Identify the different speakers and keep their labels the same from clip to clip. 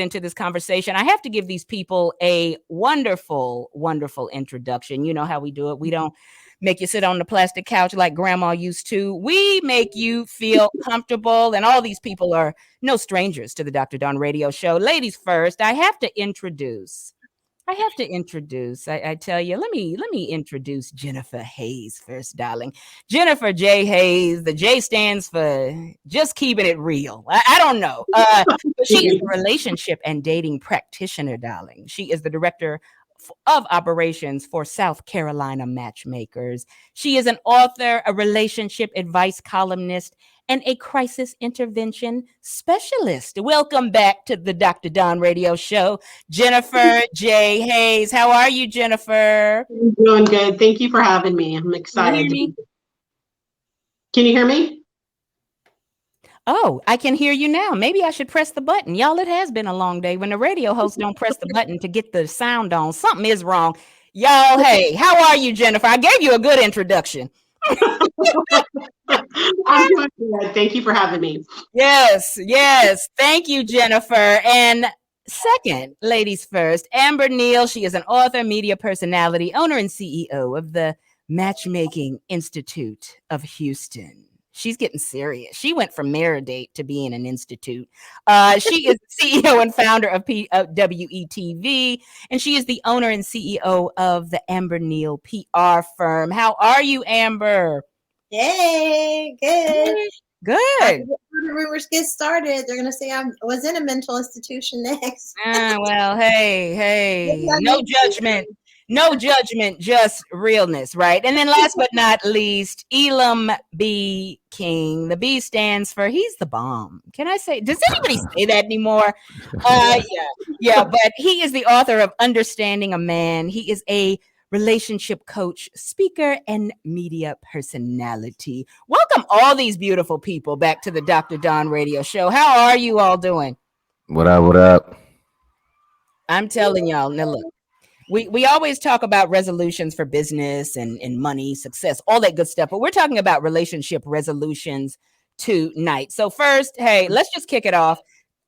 Speaker 1: into this conversation, I have to give these people a wonderful, wonderful introduction. You know how we do it. We don't make you sit on the plastic couch like grandma used to. We make you feel comfortable. And all these people are no strangers to the Dr. Dawn radio show. Ladies first, I have to introduce. I tell you, let me introduce Jennifer Hayes first, darling. Jennifer J. Hayes. The J stands for just keeping it real. I don't know. But she is a relationship and dating practitioner, darling. She is the director of operations for South Carolina Matchmakers. She is an author, a relationship advice columnist, and a crisis intervention specialist. Welcome back to the Dr. Dawn radio show, Jennifer J. Hayes. How are you, Jennifer?
Speaker 2: I'm doing good. Thank you for having me. I'm excited. Can you hear me?
Speaker 1: Oh, I can hear you now. Maybe I should press the button. Y'all, it has been a long day. When the radio hosts don't press the button to get the sound on, something is wrong. Y'all, hey, how are you, Jennifer? I gave you a good introduction.
Speaker 2: I'm doing good. Thank you for having me.
Speaker 1: Yes. Thank you, Jennifer. And second, ladies first, Amber Neal. She is an author, media personality, owner and CEO of the Matchmaking Institute of Houston. She's getting serious. She went from Meridate to being an institute. She is CEO and founder of WETV, and she is the owner and CEO of the Amber Neal PR firm. How are you, Amber?
Speaker 3: Hey, good.
Speaker 1: Good.
Speaker 3: The rumors get started. They're gonna say I was in a mental institution next.
Speaker 1: Well, hey, no judgment. No judgment, just realness, right? And then last but not least, Elam B King. The B stands for he's the bomb. Can I say, does anybody say that anymore? Yeah, but he is the author of Understanding a Man. He is a relationship coach, speaker, and media personality. Welcome all these beautiful people back to the Dr. Dawn radio show. How are you all doing?
Speaker 4: What up?
Speaker 1: I'm telling y'all, now look. We always talk about resolutions for business and money, success, all that good stuff. But we're talking about relationship resolutions tonight. So first, hey, let's just kick it off.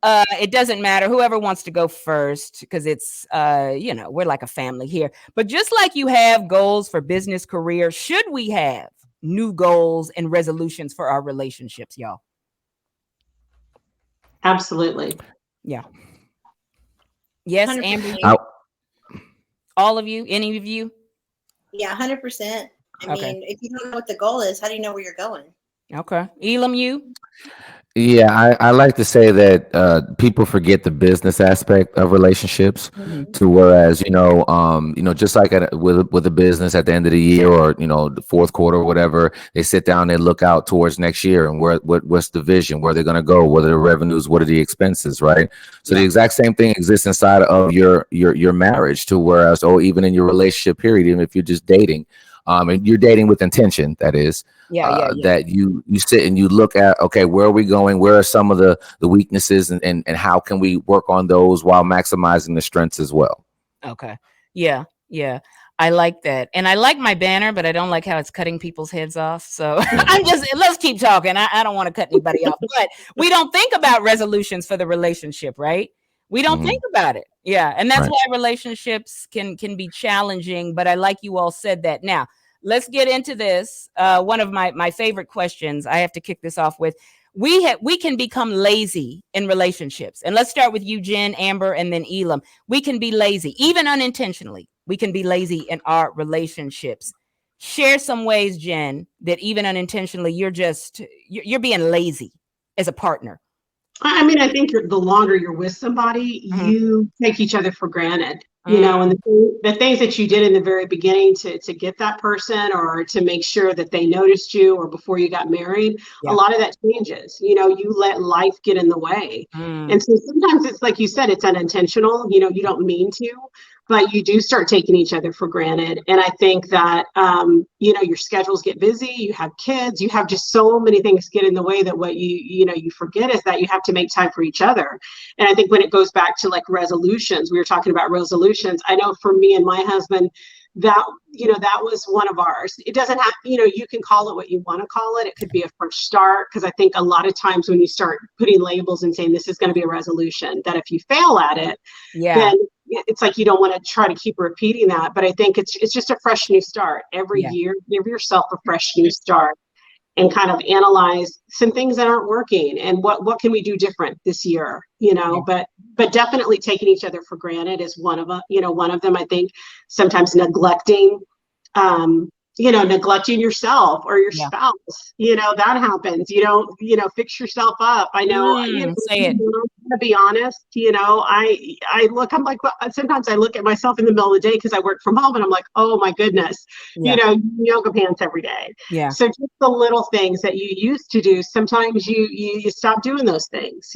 Speaker 1: It doesn't matter whoever wants to go first because it's, we're like a family here. But just like you have goals for business, career, should we have new goals and resolutions for our relationships, y'all?
Speaker 2: Absolutely.
Speaker 1: Yeah. Yes, 100%. Amber. All of you? Any of you?
Speaker 3: Yeah, 100%. I mean, if you don't know what the goal is, how do you know where you're going?
Speaker 1: Okay. Elam, you?
Speaker 4: Yeah, I like to say that people forget the business aspect of relationships. To whereas just like with a business at the end of the year or the fourth quarter or whatever, they sit down and look out towards next year and what's the vision, where they're going to go, what are the revenues, what are the expenses, right? So the exact same thing exists inside of your marriage. To whereas even in your relationship period, even if you're just dating. And you're dating with intention, that is, that you sit and you look at, okay, where are we going? Where are some of the weaknesses and how can we work on those while maximizing the strengths as well?
Speaker 1: Okay. Yeah. I like that. And I like my banner, but I don't like how it's cutting people's heads off. So let's keep talking. I don't want to cut anybody off, but we don't think about resolutions for the relationship, right? We don't think about it. Yeah. And that's why relationships can be challenging. But I like you all said that. Now, let's get into this. One of my favorite questions I have to kick this off with. We can become lazy in relationships. And let's start with you, Jen, Amber, and then Elam. We can be lazy, even unintentionally. We can be lazy in our relationships. Share some ways, Jen, that even unintentionally, you're being lazy as a partner.
Speaker 2: I mean, I think the longer you're with somebody, you take each other for granted, and the things that you did in the very beginning to get that person or to make sure that they noticed you or before you got married, a lot of that changes. You let life get in the way. And so sometimes it's like you said, it's unintentional, you don't mean to, but you do start taking each other for granted. And I think that, your schedules get busy, you have kids, you have just so many things get in the way that what you forget is that you have to make time for each other. And I think when it goes back to like resolutions, we were talking about resolutions. I know for me and my husband, that, that was one of ours. It doesn't have, you can call it what you want to call it. It could be a fresh start. Because I think a lot of times when you start putting labels and saying this is going to be a resolution, that if you fail at it, then it's like you don't want to try to keep repeating that. But I think it's just a fresh new start. Every year, give yourself a fresh new start and kind of analyze some things that aren't working and what can we do different this year, but definitely taking each other for granted is one of them. One of them, I think sometimes neglecting yourself or your spouse, that happens. You don't, fix yourself up. I know,
Speaker 1: say it.
Speaker 2: To be honest, I'm like, well, sometimes I look at myself in the middle of the day because I work from home and I'm like, oh my goodness, yoga pants every day.
Speaker 1: Yeah.
Speaker 2: So just the little things that you used to do, sometimes you stop doing those things,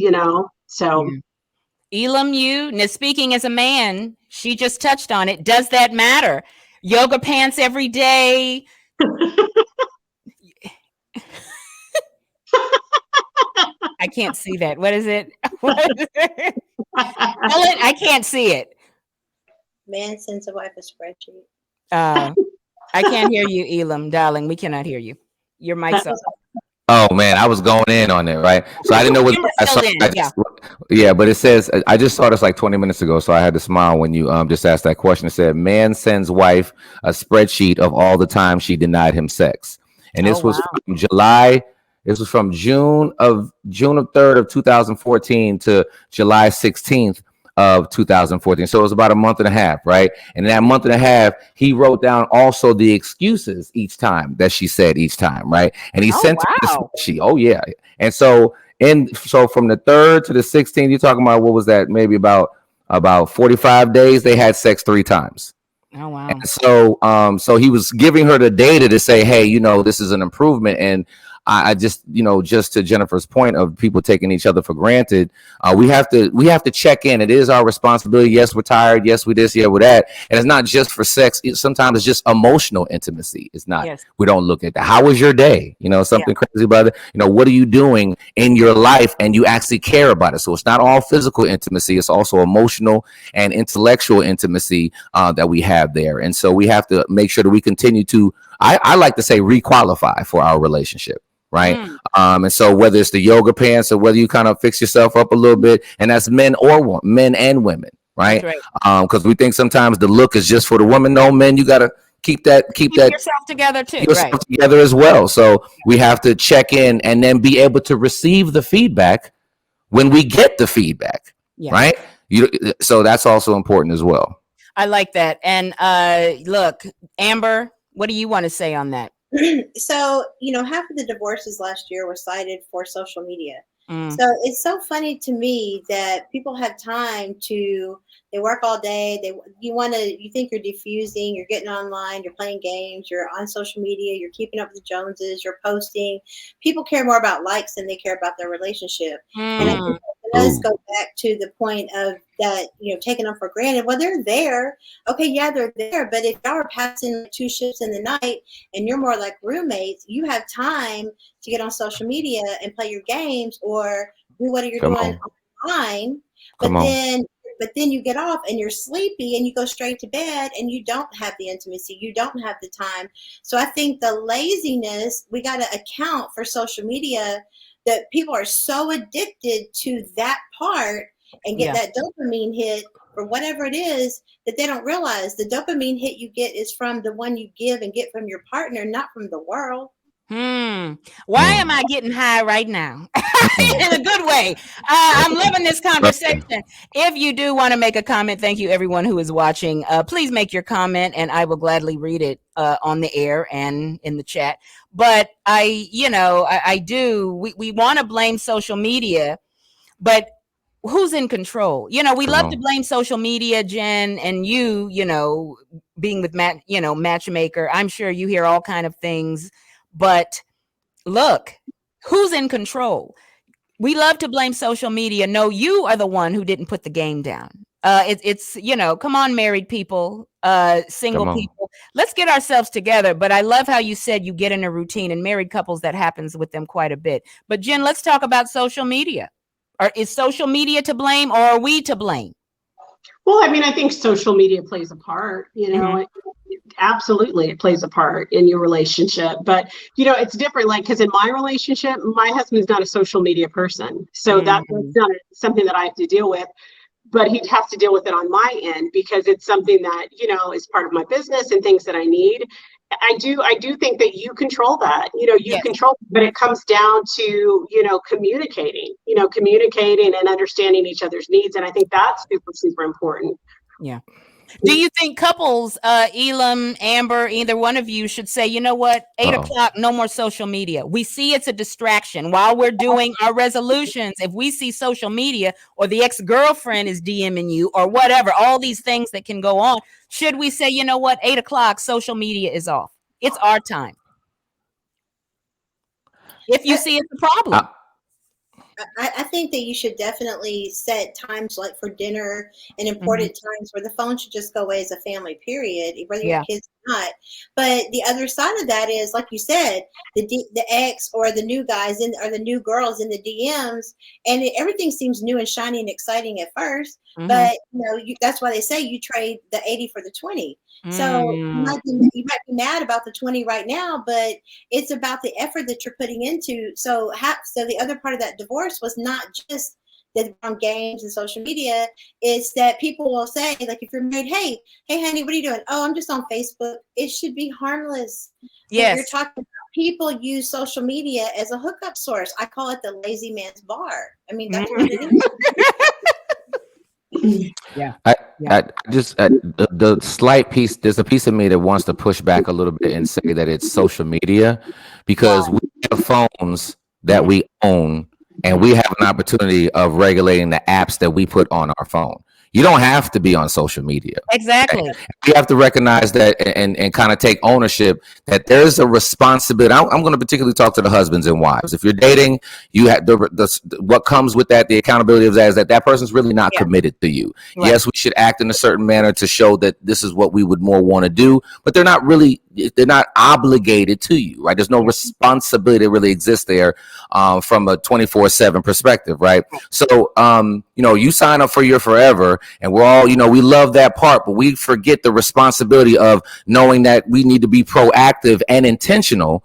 Speaker 2: so.
Speaker 1: Elam, now speaking as a man, she just touched on it. Does that matter? Yoga pants every day. I can't see that. What is it? I can't see it.
Speaker 3: Man sends a wife a spreadsheet.
Speaker 1: I can't hear you, Elam, darling. We cannot hear you. Your mic's off.
Speaker 4: Oh man, I was going in on it, right? So I didn't know what I saw. But it says I just saw this like 20 minutes ago, so I had to smile when you just asked that question. It said, "Man sends wife a spreadsheet of all the time she denied him sex," and this was from July. This was from June 3rd of 2014 to July 16th of 2014. So it was about a month and a half, right? And in that month and a half, he wrote down also the excuses each time that she said each time, right? And he sent her this spreadsheet. Oh yeah. And so from the 3rd to the 16th, you're talking about, what was that? Maybe about 45 days, they had sex 3 times.
Speaker 1: Oh wow.
Speaker 4: And so he was giving her the data to say, hey, this is an improvement. And I just, just to Jennifer's point of people taking each other for granted, we have to check in. It is our responsibility. Yes, we're tired. Yes, we this, yeah, we're that. And it's not just for sex. Sometimes it's just emotional intimacy. It's not. Yes. We don't look at that. How was your day? Something crazy about it. What are you doing in your life? And you actually care about it. So it's not all physical intimacy. It's also emotional and intellectual intimacy that we have there. And so we have to make sure that we continue to, I like to say, requalify for our relationship. Right. And so whether it's the yoga pants or whether you kind of fix yourself up a little bit, and that's men and women. Right. Because we think sometimes the look is just for the woman. No, men, you got to keep that
Speaker 1: yourself together too.
Speaker 4: Together as well. So we have to check in and then be able to receive the feedback when we get the feedback. Yeah. Right. So that's also important as well.
Speaker 1: I like that. And look, Amber, what do you want to say on that?
Speaker 3: So, half of the divorces last year were cited for social media. So it's so funny to me that people have time they work all day. You think you're diffusing, you're getting online, you're playing games, you're on social media, you're keeping up with the Joneses, you're posting. People care more about likes than they care about their relationship. And I think it does go back to the point of that, taking them for granted. Well, they're there. Okay, yeah, they're there. But if y'all are passing 2 shifts in the night and you're more like roommates, you have time to get on social media and play your games or do what you're doing online. But then you get off and you're sleepy and you go straight to bed and you don't have the intimacy. You don't have the time. So I think the laziness, we got to account for social media, that people are so addicted to that part and get that dopamine hit for whatever it is that they don't realize the dopamine hit you get is from the one you give and get from your partner, not from the world.
Speaker 1: Why am I getting high right now? In a good way. I'm loving this conversation. If you do want to make a comment, thank you everyone who is watching. Please make your comment and I will gladly read it on the air and in the chat. But we want to blame social media, but who's in control? We love to blame social media, Jen, and you being with Matt, matchmaker. I'm sure you hear all kind of things. But look, who's in control? We love to blame social media. No, you are the one who didn't put the game down. It's come on, married people, single people. Let's get ourselves together. But I love how you said you get in a routine, and married couples, that happens with them quite a bit. But Jen, let's talk about social media. Or is social media to blame, or are we to blame?
Speaker 2: Well, I think social media plays a part. absolutely, it plays a part in your relationship. But, it's different. Like, because in my relationship, my husband's not a social media person. So that's not something that I have to deal with. But he has to deal with it on my end because it's something that, is part of my business and things that I need. I do think that you control that,
Speaker 1: Yes.
Speaker 2: control, but it comes down to, communicating and understanding each other's needs. And I think that's super, super important.
Speaker 1: Yeah. Do you think couples, Elam, Amber, either one of you should say, you know what, 8:00, no more social media. We see it's a distraction while we're doing our resolutions. If we see social media or the ex-girlfriend is DMing you or whatever, all these things that can go on, should we say, you know what, 8:00, social media is off. It's our time. If you see it's a problem.
Speaker 3: I think that you should definitely set times like for dinner and important times where the phone should just go away as a family, period, whether your kids or not. But the other side of that is, like you said, the ex or the new guys or the new girls in the DMs, and everything seems new and shiny and exciting at first. But that's why they say you trade the 80 for the 20. So you might be mad about the 20 right now, but it's about the effort that you're putting into. So the other part of that divorce was not just that on games and social media. It's that people will say, like, if you're married, hey, honey, what are you doing? Oh, I'm just on Facebook. It should be harmless.
Speaker 1: Yes.
Speaker 3: But you're talking about people use social media as a hookup source. I call it the lazy man's bar. I mean, that's what it is.
Speaker 4: I just the slight piece. There's a piece of me that wants to push back a little bit and say that it's social media, because we have phones that we own, and we have an opportunity of regulating the apps that we put on our phone. You don't have to be on social media.
Speaker 1: Exactly.
Speaker 4: You have to recognize that and kind of take ownership that there's a responsibility. I'm going to particularly talk to the husbands and wives. If you're dating, you have what comes with that. The accountability of that is that person's really not committed to you. Right. Yes, we should act in a certain manner to show that this is what we would more want to do, but they're not obligated to you, right? There's no responsibility that really exists there from a 24/7 perspective, right? So, you sign up for your forever, and we're all, we love that part, but we forget the responsibility of knowing that we need to be proactive and intentional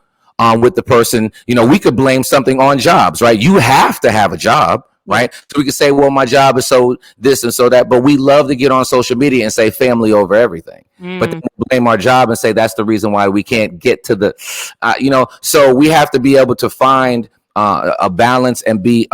Speaker 4: with the person. We could blame something on jobs, right? You have to have a job. Right. So we could say, well, my job is so this and so that, but we love to get on social media and say family over everything. But then we blame our job and say that's the reason why we can't get to the, so we have to be able to find a balance and be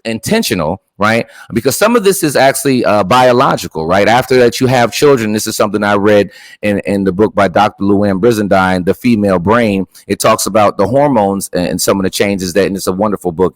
Speaker 4: intentional, right? Because some of this is actually biological, right? After that, you have children. This is something I read in the book by Dr. Luann Brizendine, The Female Brain. It talks about the hormones and some of the changes and it's a wonderful book.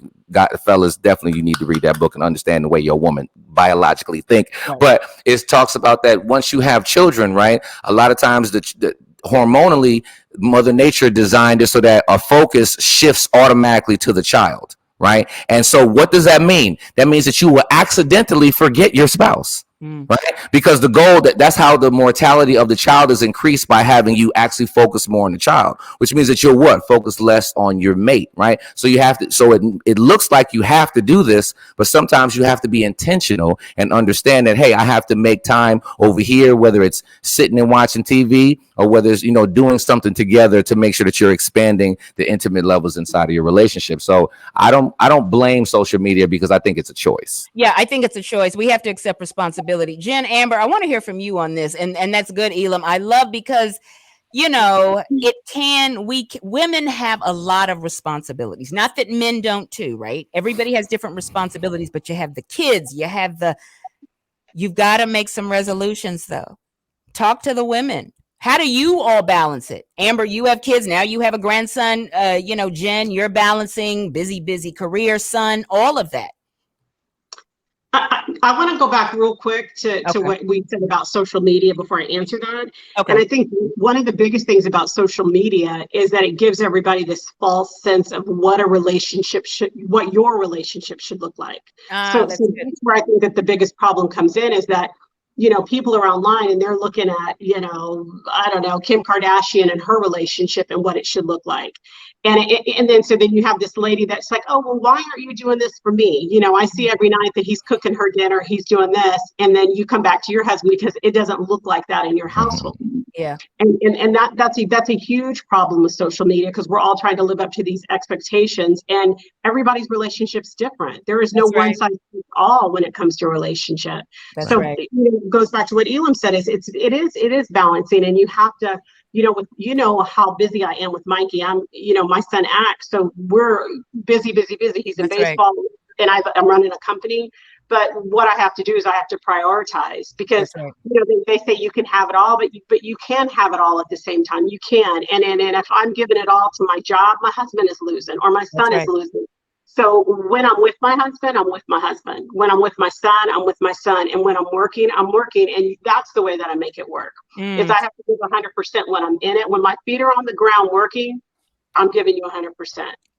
Speaker 4: Fellas, definitely you need to read that book and understand the way your woman biologically think. Right. But it talks about that once you have children, right? A lot of times the hormonally, Mother Nature designed it so that a focus shifts automatically to the child, right? And so what does that mean? That means that you will accidentally forget your spouse. Right? Because the goal that's how the mortality of the child is increased, by having you actually focus more on the child, which means that you're focus less on your mate, right? So you have to, so it looks like you have to do this, but sometimes you have to be intentional and understand that, hey, I have to make time over here, whether it's sitting and watching TV or whether it's, doing something together to make sure that you're expanding the intimate levels inside of your relationship. So I don't blame social media, because I think it's a choice.
Speaker 1: Yeah, I think it's a choice. We have to accept responsibility. Jen, Amber, I want to hear from you on this. And that's good, Elam. I love, because, women have a lot of responsibilities. Not that men don't too, right? Everybody has different responsibilities, but you have the kids, you've got to make some resolutions though. Talk to the women. How do you all balance it? Amber, you have kids. Now you have a grandson. Jen, you're balancing busy career, son, all of that.
Speaker 2: I want to go back real quick to what we said about social media before I answer that. Okay. And I think one of the biggest things about social media is that it gives everybody this false sense of what your relationship should look like. So that's where I think that the biggest problem comes in, is that people are online and they're looking at, I don't know, Kim Kardashian and her relationship and what it should look like. And then you have this lady that's like, oh, well, why aren't you doing this for me? I see every night that he's cooking her dinner, he's doing this. And then you come back to your husband because it doesn't look like that in your household.
Speaker 1: Yeah.
Speaker 2: And that's a huge problem with social media, because we're all trying to live up to these expectations, and everybody's relationship's different. There is no one size fits all when it comes to a relationship.
Speaker 1: That's
Speaker 2: so
Speaker 1: right.
Speaker 2: It goes back to what Elam said, it is balancing, and you have to, how busy I am with Mikey. I'm, my son acts, so we're busy. He's in baseball, and I'm running a company. But what I have to do is I have to prioritize, because they say you can have it all, but you can have it all at the same time. You can, and if I'm giving it all to my job, my husband is losing, or my son is losing. So when I'm with my husband, I'm with my husband. When I'm with my son, I'm with my son. And when I'm working, and that's the way that I make it work. Is I have to give 100% when I'm in it. When my feet are on the ground working, I'm giving you 100%,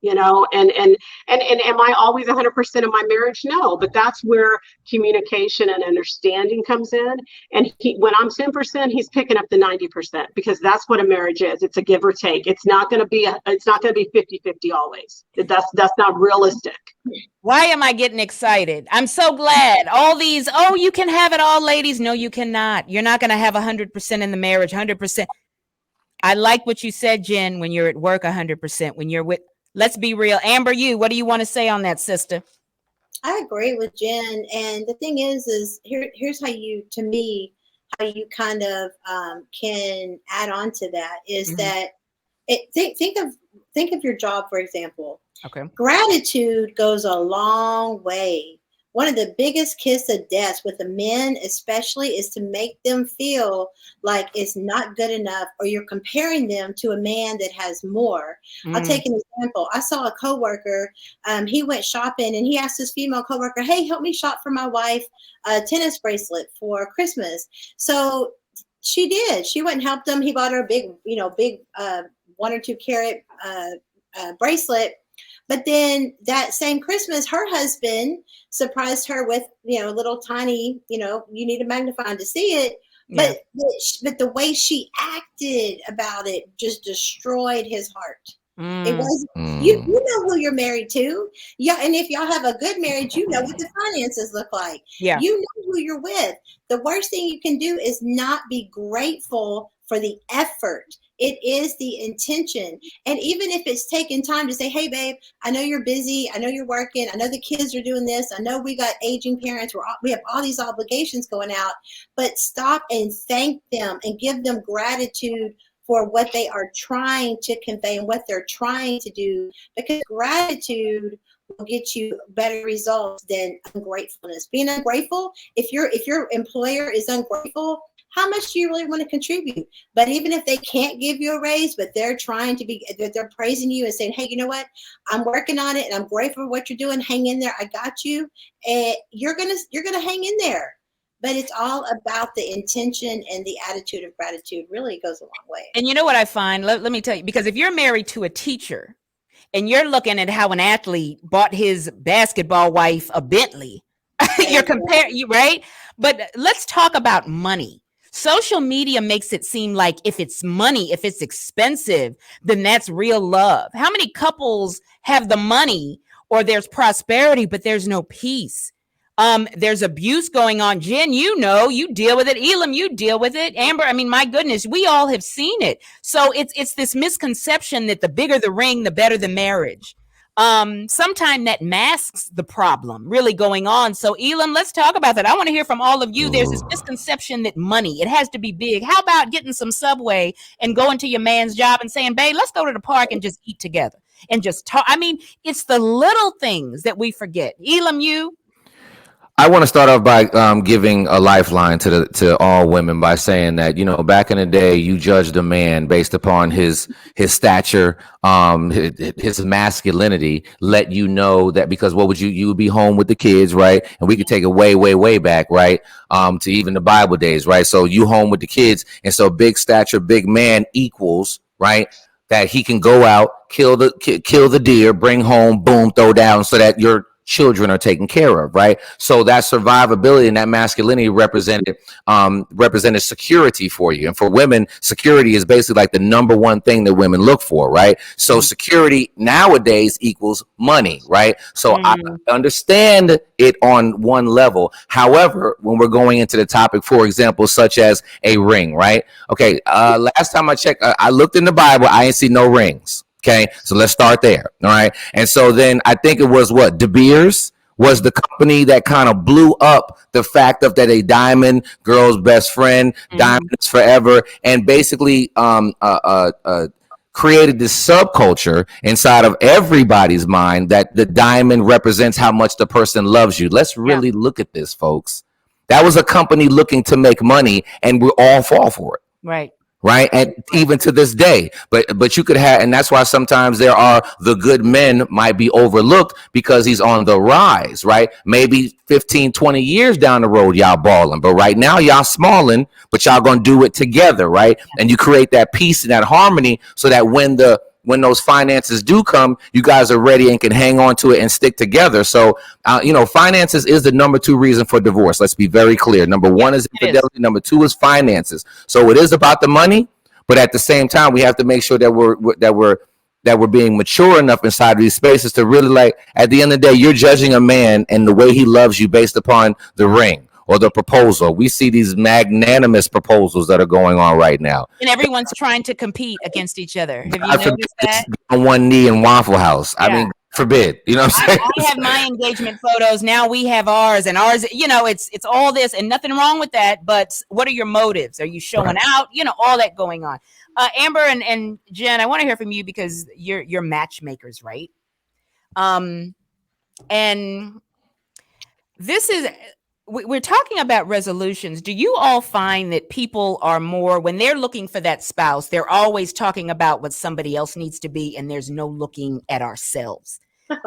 Speaker 2: and am I always 100% in my marriage? No, but that's where communication and understanding comes in. And when I'm 10%, he's picking up the 90%, because that's what a marriage is. It's a give or take. It's not going to be 50-50 always. That's not realistic.
Speaker 1: Why am I getting excited? I'm so glad. All these, you can have it all, ladies. No, you cannot. You're not going to have 100% in the marriage, 100%. I like what you said, Jen, when you're at work 100%, when you're with, let's be real. Amber, what do you want to say on that, sister?
Speaker 3: I agree with Jen. And the thing is here's how you kind of can add on to that is that think of your job, for example.
Speaker 1: Okay.
Speaker 3: Gratitude goes a long way. One of the biggest kiss of death with the men especially is to make them feel like it's not good enough, or you're comparing them to a man that has more. I'll take an example. I saw a coworker, he went shopping and he asked his female coworker, hey, help me shop for my wife a tennis bracelet for Christmas. So she did. She went and helped him. He bought her a big 1 or 2 carat bracelet. But then that same Christmas, her husband surprised her with, a little tiny, you need a magnifying to see it. Yeah. But the way she acted about it just destroyed his heart. It was you know who you're married to. Yeah, and if y'all have a good marriage, you know what the finances look like. Yeah. You know who you're with. The worst thing you can do is not be grateful for the effort. It is the intention. And even if it's taking time to say, hey, babe, I know you're busy. I know you're working. I know the kids are doing this. I know we got aging parents. We have all these obligations going out. But stop and thank them and give them gratitude for what they are trying to convey and what they're trying to do. Because gratitude will get you better results than ungratefulness. Being ungrateful, if your employer is ungrateful, how much do you really want to contribute? But even if they can't give you a raise, but they're they're praising you and saying, hey, you know what? I'm working on it and I'm grateful for what you're doing. Hang in there. I got you. And you're gonna hang in there. But it's all about the intention and the attitude of gratitude. Really goes a long way.
Speaker 1: And you know what I find? Let me tell you, because if you're married to a teacher and you're looking at how an athlete bought his basketball wife a Bentley, you're comparing, right? But let's talk about money. Social media makes it seem like if it's money, if it's expensive, then that's real love. How many couples have the money or there's prosperity, but there's no peace? There's abuse going on. Jen, you deal with it. Elam, you deal with it. Amber, I mean, my goodness, we all have seen it. So it's this misconception that the bigger the ring, the better the marriage. Sometimes that masks the problem really going on. So Elam, let's talk about that. I want to hear from all of you. There's this misconception that money, it has to be big. How about getting some Subway and going to your man's job and saying, babe, let's go to the park and just eat together and just talk. I mean, it's the little things that we forget. Elam,
Speaker 4: I want to start off by giving a lifeline to all women by saying that, back in the day, you judged a man based upon his stature, his masculinity, let you know that, because what would you would be home with the kids, right? And we could take it way, way, way back, right? To even the Bible days, right? So you home with the kids. And so big stature, big man equals, right, that he can go out, kill the deer, bring home, boom, throw down, so that your children are taken care of, right? So that survivability and that masculinity represented security for you. And for women, security is basically like the number one thing that women look for, right? So security nowadays equals money, right? So I understand it on one level. However, when we're going into the topic, for example, such as a ring, right? Okay, last time I checked, I looked in the Bible, I ain't see no rings. Okay, so let's start there. All right, and so then I think it was what De Beers was the company that kind of blew up the fact of that a diamond, girl's best friend, diamonds forever, and basically created this subculture inside of everybody's mind that the diamond represents how much the person loves you. Let's really look at this, folks. That was a company looking to make money, and we all fall for it. Right. And even to this day, but you could have, and that's why sometimes there are the good men might be overlooked because he's on the rise, right? Maybe 15, 20 years down the road, y'all balling, but right now y'all smalling, but y'all gonna do it together, right? And you create that peace and that harmony so that when those finances do come, you guys are ready and can hang on to it and stick together. So, finances is the number 2 reason for divorce. Let's be very clear. Number 1 is infidelity. Number 2 is finances. So it is about the money, but at the same time, we have to make sure that we're being mature enough inside of these spaces to really, like, at the end of the day, you're judging a man and the way he loves you based upon the ring or the proposal. We see these magnanimous proposals that are going on right now.
Speaker 1: And everyone's trying to compete against each other. Have you noticed that?
Speaker 4: On one knee in Waffle House. I mean, forbid. You know what I'm saying?
Speaker 1: I have my engagement photos. Now we have ours, and ours, it's all this, and nothing wrong with that. But what are your motives? Are you showing out? All that going on. Amber and Jen, I want to hear from you because you're matchmakers, right? And this is... We're talking about resolutions. Do you all find that people are more, when they're looking for that spouse, they're always talking about what somebody else needs to be, and there's no looking at ourselves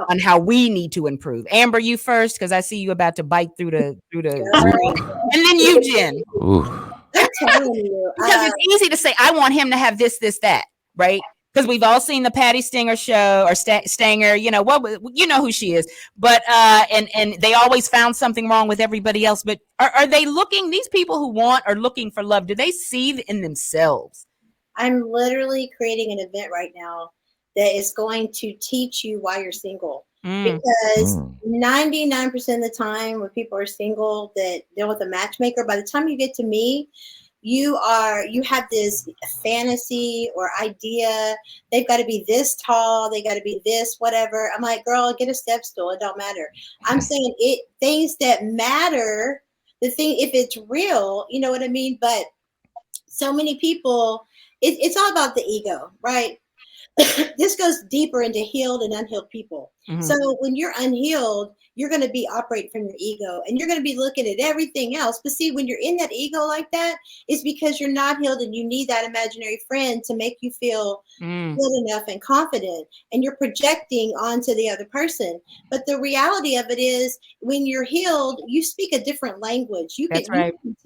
Speaker 1: on how we need to improve? Amber, you first, because I see you about to bite through the screen. And then you, Jen.
Speaker 3: I'm telling you.
Speaker 1: Because it's easy to say, I want him to have this, that, right? Because we've all seen the Patty Stinger show or Stanger, who she is. But and they always found something wrong with everybody else. But are they looking? These people who are looking for love, do they see in themselves?
Speaker 3: I'm literally creating an event right now that is going to teach you why you're single. Because 99% of the time when people are single that deal with a matchmaker, by the time you get to me, you have this fantasy or idea. They've got to be this tall. They got to be this, whatever. I'm like, girl, get a step stool. It don't matter. I'm saying things that matter, if it's real, you know what I mean? But so many people, it's all about the ego, right? This goes deeper into healed and unhealed people. So when you're unhealed, you're going to be operating from your ego and you're going to be looking at everything else. But see, when you're in that ego like that, it's because you're not healed and you need that imaginary friend to make you feel good enough and confident, and you're projecting onto the other person. But the reality of it is, when you're healed, you speak a different language. You can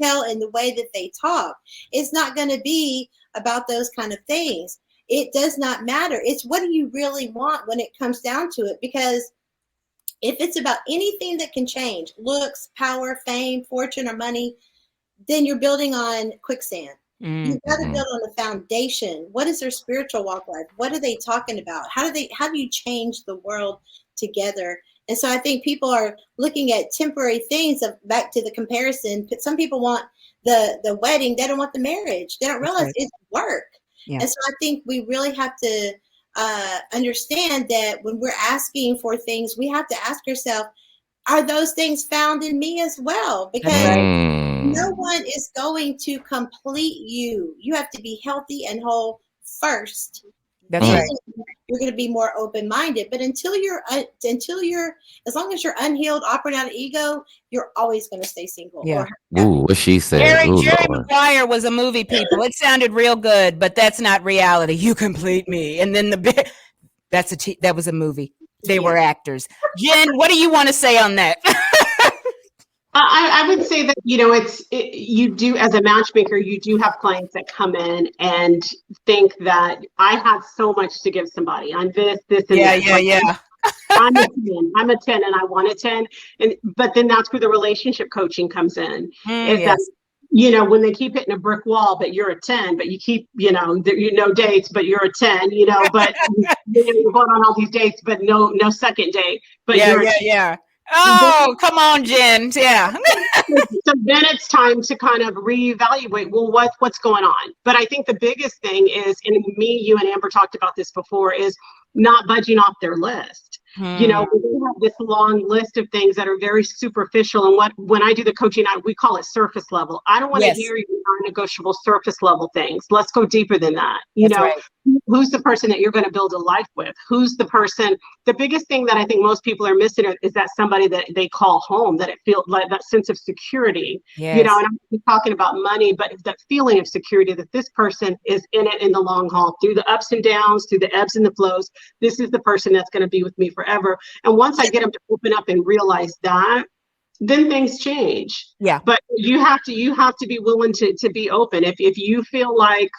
Speaker 3: tell in the way that they talk. It's not going to be about those kind of things. It does not matter. It's what do you really want when it comes down to it? Because if it's about anything that can change, looks, power, fame, fortune, or money, then you're building on quicksand. You've got to build on the foundation. What is their spiritual walk like? What are they talking about? How do you change the world together? And so I think people are looking at temporary things. Back to the comparison, some people want the wedding. They don't want the marriage. They don't realize it's work. Yeah. And so I think we really have to understand that when we're asking for things, we have to ask ourselves, are those things found in me as well? Because no one is going to complete you. You have to be healthy and whole first.
Speaker 1: That's right.
Speaker 3: You're going to be more open-minded. But until you're, as long as you're unhealed, operating out of ego, you're always going to stay single.
Speaker 4: Yeah. Ooh, what she said.
Speaker 1: Jerry Maguire was a movie, people. It sounded real good, but that's not reality. You complete me. And then that was a movie. They were actors. Jen, what do you want to say on that?
Speaker 2: I would say that, you do, as a matchmaker, you do have clients that come in and think that I have so much to give somebody. I'm this, and that.
Speaker 1: Yeah.
Speaker 2: I'm a 10 and I want a 10. But then that's where the relationship coaching comes in. Is
Speaker 1: Yes.
Speaker 2: that, when they keep hitting a brick wall, but you're a 10, but you keep, no dates, but you're a 10, but you're going on all these dates, but no second date, but you're a 10.
Speaker 1: Yeah. Oh, come on, Jen. Yeah.
Speaker 2: So then it's time to kind of reevaluate, well, what's going on? But I think the biggest thing is, and you and Amber talked about this before, is not budging off their list. We have this long list of things that are very superficial. And when I do the coaching, we call it surface level. I don't want to hear your non-negotiable surface level things. Let's go deeper than that.
Speaker 1: Right.
Speaker 2: Who's the person that you're going to build a life with? Who's the person? The biggest thing that I think most people are missing is that somebody that they call home, that it feels like that sense of security.
Speaker 1: Yes.
Speaker 2: And I'm not talking about money, but that feeling of security that this person is in it in the long haul, through the ups and downs, through the ebbs and the flows. This is the person that's going to be with me forever. And once I get them to open up and realize that, then things change.
Speaker 1: Yeah.
Speaker 2: But you have to be willing to be open. If you feel like,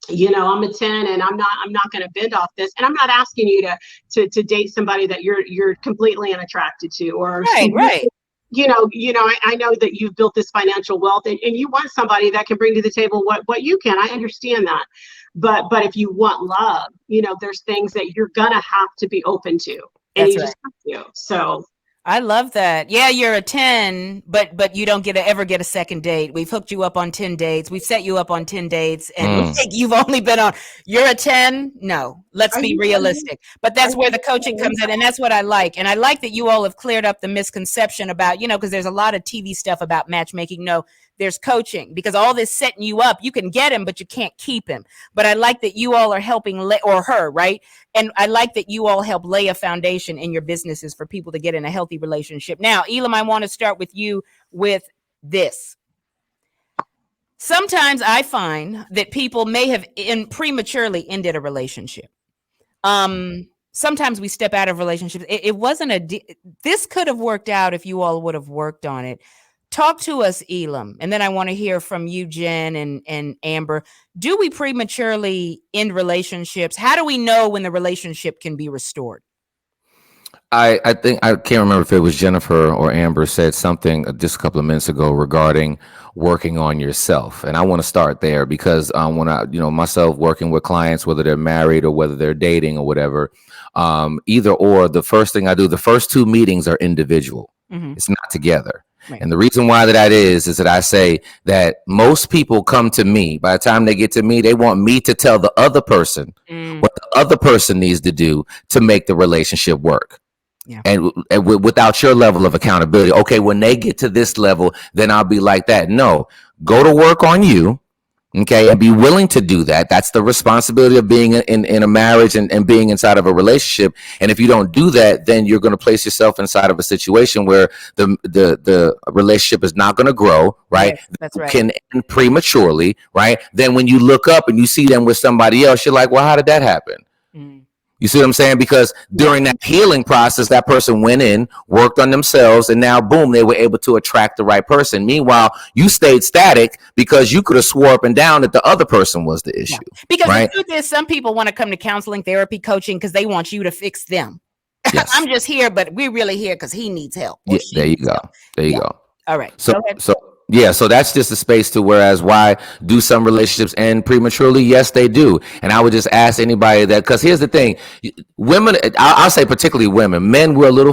Speaker 2: I'm a 10 and I'm not going to bend off this. And I'm not asking you to date somebody that you're completely unattracted to, or
Speaker 1: right.
Speaker 2: I know that you've built this financial wealth and you want somebody that can bring to the table what you can. I understand that. But if you want love, there's things that you're going to have to be open to. And
Speaker 1: That's
Speaker 2: you
Speaker 1: right.
Speaker 2: just have to. So
Speaker 1: I love that. Yeah, you're a 10, but you don't ever get a second date. We've hooked you up on 10 dates. We've set you up on 10 dates, and you've only been on. You're a 10? No, let's be realistic. But that's where the coaching comes in, and that's what I like. And I like that you all have cleared up the misconception about, because there's a lot of TV stuff about matchmaking. No, there's coaching, because all this setting you up, you can get him, but you can't keep him. But I like that you all are helping, or her, right? And I like that you all help lay a foundation in your businesses for people to get in a healthy relationship. Now, Elam, I want to start with you with this. Sometimes I find that people may have prematurely ended a relationship. Sometimes we step out of relationships. It wasn't this could have worked out if you all would have worked on it. Talk to us, Elam, and then I want to hear from you, Jen and Amber. Do we prematurely end relationships? How do we know when the relationship can be restored?
Speaker 4: I think, I can't remember if it was Jennifer or Amber said something just a couple of minutes ago regarding working on yourself. And I want to start there because when I, myself working with clients, whether they're married or whether they're dating or whatever, either or, the first thing I do, the first 2 meetings are individual. Mm-hmm. It's not together. Right. And the reason why that is that I say that most people come to me, by the time they get to me, they want me to tell the other person what the other person needs to do to make the relationship work. Yeah. And without your level of accountability, okay, when they get to this level, then I'll be like that. No, go to work on you. Okay, and be willing to do that. That's the responsibility of being in a marriage and being inside of a relationship. And if you don't do that, then you're going to place yourself inside of a situation where the relationship is not going to grow, right?
Speaker 1: Yes, that's right.
Speaker 4: Can end prematurely, right? Then when you look up and you see them with somebody else, you're like, well, how did that happen? You see what I'm saying? Because during that healing process, that person went in, worked on themselves, and now, boom, they were able to attract the right person. Meanwhile, you stayed static because you could have swore up and down that the other person was the issue. Yeah.
Speaker 1: Because the truth is, some people want to come to counseling, therapy, coaching because they want you to fix them. Yes. I'm just here, but we're really here because he needs help.
Speaker 4: Yeah, there you go. There you go.
Speaker 1: All right.
Speaker 4: So that's just a space to, whereas why do some relationships end prematurely? Yes, they do. And I would just ask anybody that, because here's the thing, women, I'll say particularly women, men, we're a little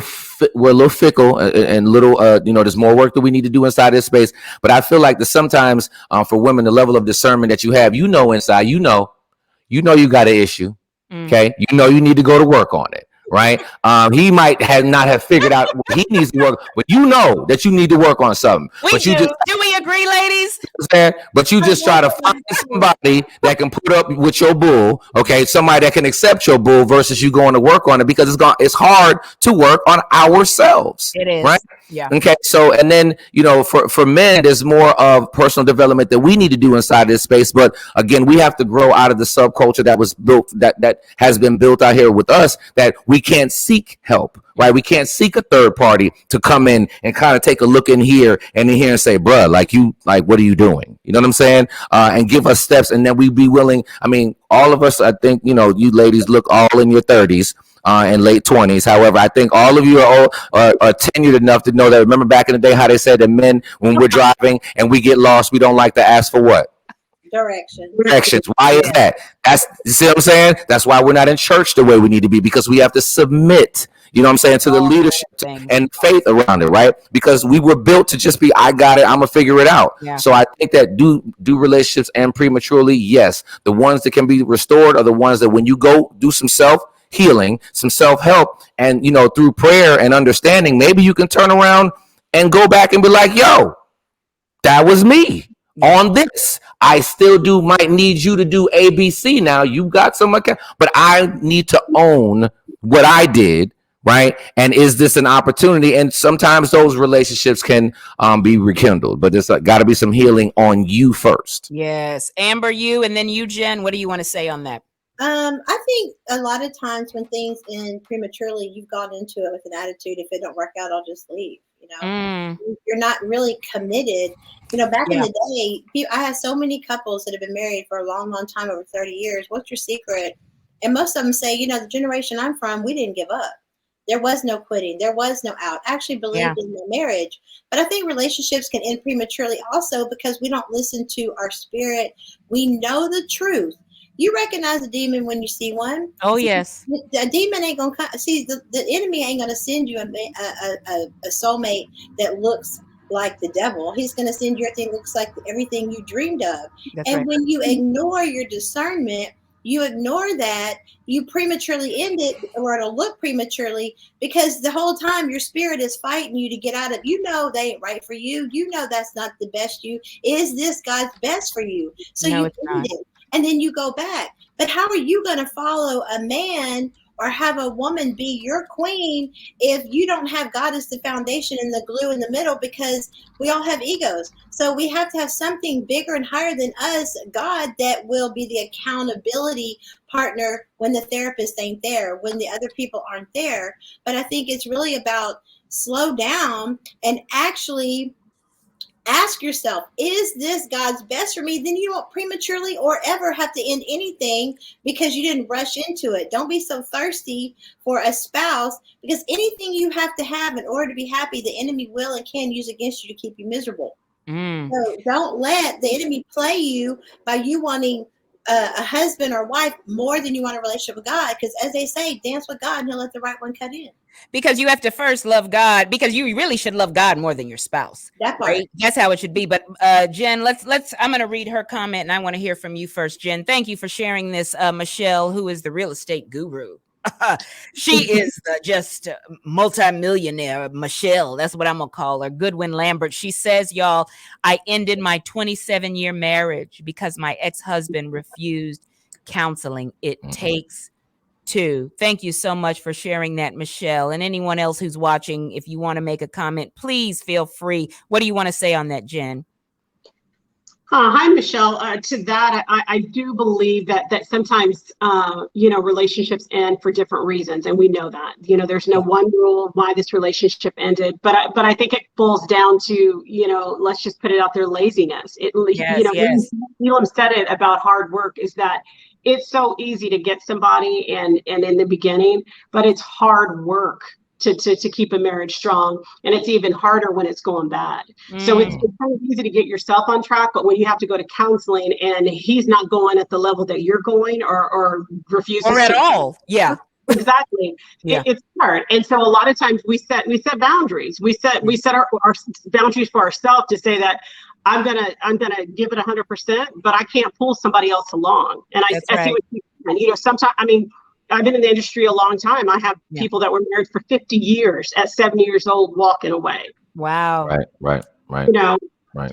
Speaker 4: fickle and little, there's more work that we need to do inside this space. But I feel like that sometimes for women, the level of discernment that you have, inside, you got an issue. Okay. You need to go to work on it. Right. He might not have figured out what he needs to work, but that you need to work on something.
Speaker 1: Do we agree, ladies?
Speaker 4: But you just try to find somebody that can put up with your bull. Okay. Somebody that can accept your bull versus you going to work on it, because it's hard to work on ourselves.
Speaker 1: It is.
Speaker 4: Right.
Speaker 1: Yeah.
Speaker 4: Okay. So, and then, for men, there's more of personal development that we need to do inside this space. But again, we have to grow out of the subculture that was built, that has been built out here with us, that we can't seek help, right? We can't seek a third party to come in and kind of take a look in here and say, bruh, what are you doing? doing. You know what I'm saying? And give us steps, and then we be willing. I mean, all of us, I think, you ladies look all in your 30s. And late 20s. However, I think all of you are tenured enough to know that. Remember back in the day how they said that men, when we're driving and we get lost, we don't like to ask for what? Directions. Why is that? You see what I'm saying? That's why we're not in church the way we need to be, because we have to submit, you know what I'm saying, to the leadership and faith around it, right? Because we were built to just be, I got it, I'm gonna figure it out. Yeah. So I think that do relationships end prematurely? Yes. The ones that can be restored are the ones that when you go do some self healing, some self-help, and through prayer and understanding, maybe you can turn around and go back and be like, yo, that was me on this. I still might need you to do ABC now. You got some, but I need to own what I did, right? And is this an opportunity? And sometimes those relationships can be rekindled, but there's got to be some healing on you first.
Speaker 1: Yes. Amber, you, and then you, Jen, what do you want to say on that?
Speaker 3: I think a lot of times when things end prematurely, you've gone into it with an attitude, if it don't work out, I'll just leave. You're not really committed. Back in the day, I have so many couples that have been married for a long, long time, over 30 years. What's your secret? And most of them say, the generation I'm from, we didn't give up. There was no quitting. There was no out. I actually believed in the marriage. But I think relationships can end prematurely also because we don't listen to our spirit. We know the truth. You recognize a demon when you see one.
Speaker 1: Oh, yes.
Speaker 3: A demon ain't going to see, the enemy ain't going to send you a soulmate that looks like the devil. He's going to send you everything that looks like everything you dreamed of. That's and right. When you ignore your discernment, you ignore that, you prematurely end it, or it'll look prematurely, because the whole time your spirit is fighting you to get out of, they ain't right for you. That's not the best you. Is this God's best for you? So no, you end it. And then you go back. But how are you going to follow a man or have a woman be your queen if you don't have God as the foundation and the glue in the middle? Because we all have egos. So we have to have something bigger and higher than us, God, that will be the accountability partner when the therapist ain't there, when the other people aren't there. But I think it's really about slow down and actually ask yourself, is this God's best for me? Then you don't prematurely or ever have to end anything because you didn't rush into it. Don't be so thirsty for a spouse, because anything you have to have in order to be happy, the enemy will and can use against you to keep you miserable. So don't let the enemy play you by you wanting a husband or wife more than you want a relationship with God. Because as they say, dance with God and he'll let the right one cut in.
Speaker 1: Because you have to first love God, because you really should love God more than your spouse.
Speaker 3: That part.
Speaker 1: Right? That's how it should be. But Jen, I'm going to read her comment and I want to hear from you first, Jen. Thank you for sharing this. Michelle, who is the real estate guru. She is just multimillionaire, Michelle. That's what I'm going to call her. Goodwin Lambert. She says, y'all, I ended my 27-year marriage because my ex-husband refused counseling. It takes two. Thank you so much for sharing that, Michelle. And anyone else who's watching, if you want to make a comment, please feel free. What do you want to say on that, Jen?
Speaker 2: Hi, Michelle. To that, I do believe that sometimes, relationships end for different reasons. And we know that, there's no one rule why this relationship ended. But I think it boils down to, let's just put it out there, laziness. Elam said it about hard work, is that it's so easy to get somebody and in the beginning, but it's hard work to keep a marriage strong. And it's even harder when it's going bad. So it's kind of easy to get yourself on track, but when you have to go to counseling and he's not going at the level that you're going or refuses
Speaker 1: or at all. Yeah.
Speaker 2: Exactly. Yeah. It's hard. And so a lot of times we set boundaries. We set our boundaries for ourselves to say that I'm gonna give it 100%, but I can't pull somebody else along. And I see what you mean. Sometimes, I've been in the industry a long time. I have people that were married for 50 years at 70 years old walking away.
Speaker 1: Wow.
Speaker 4: Right.
Speaker 2: Right.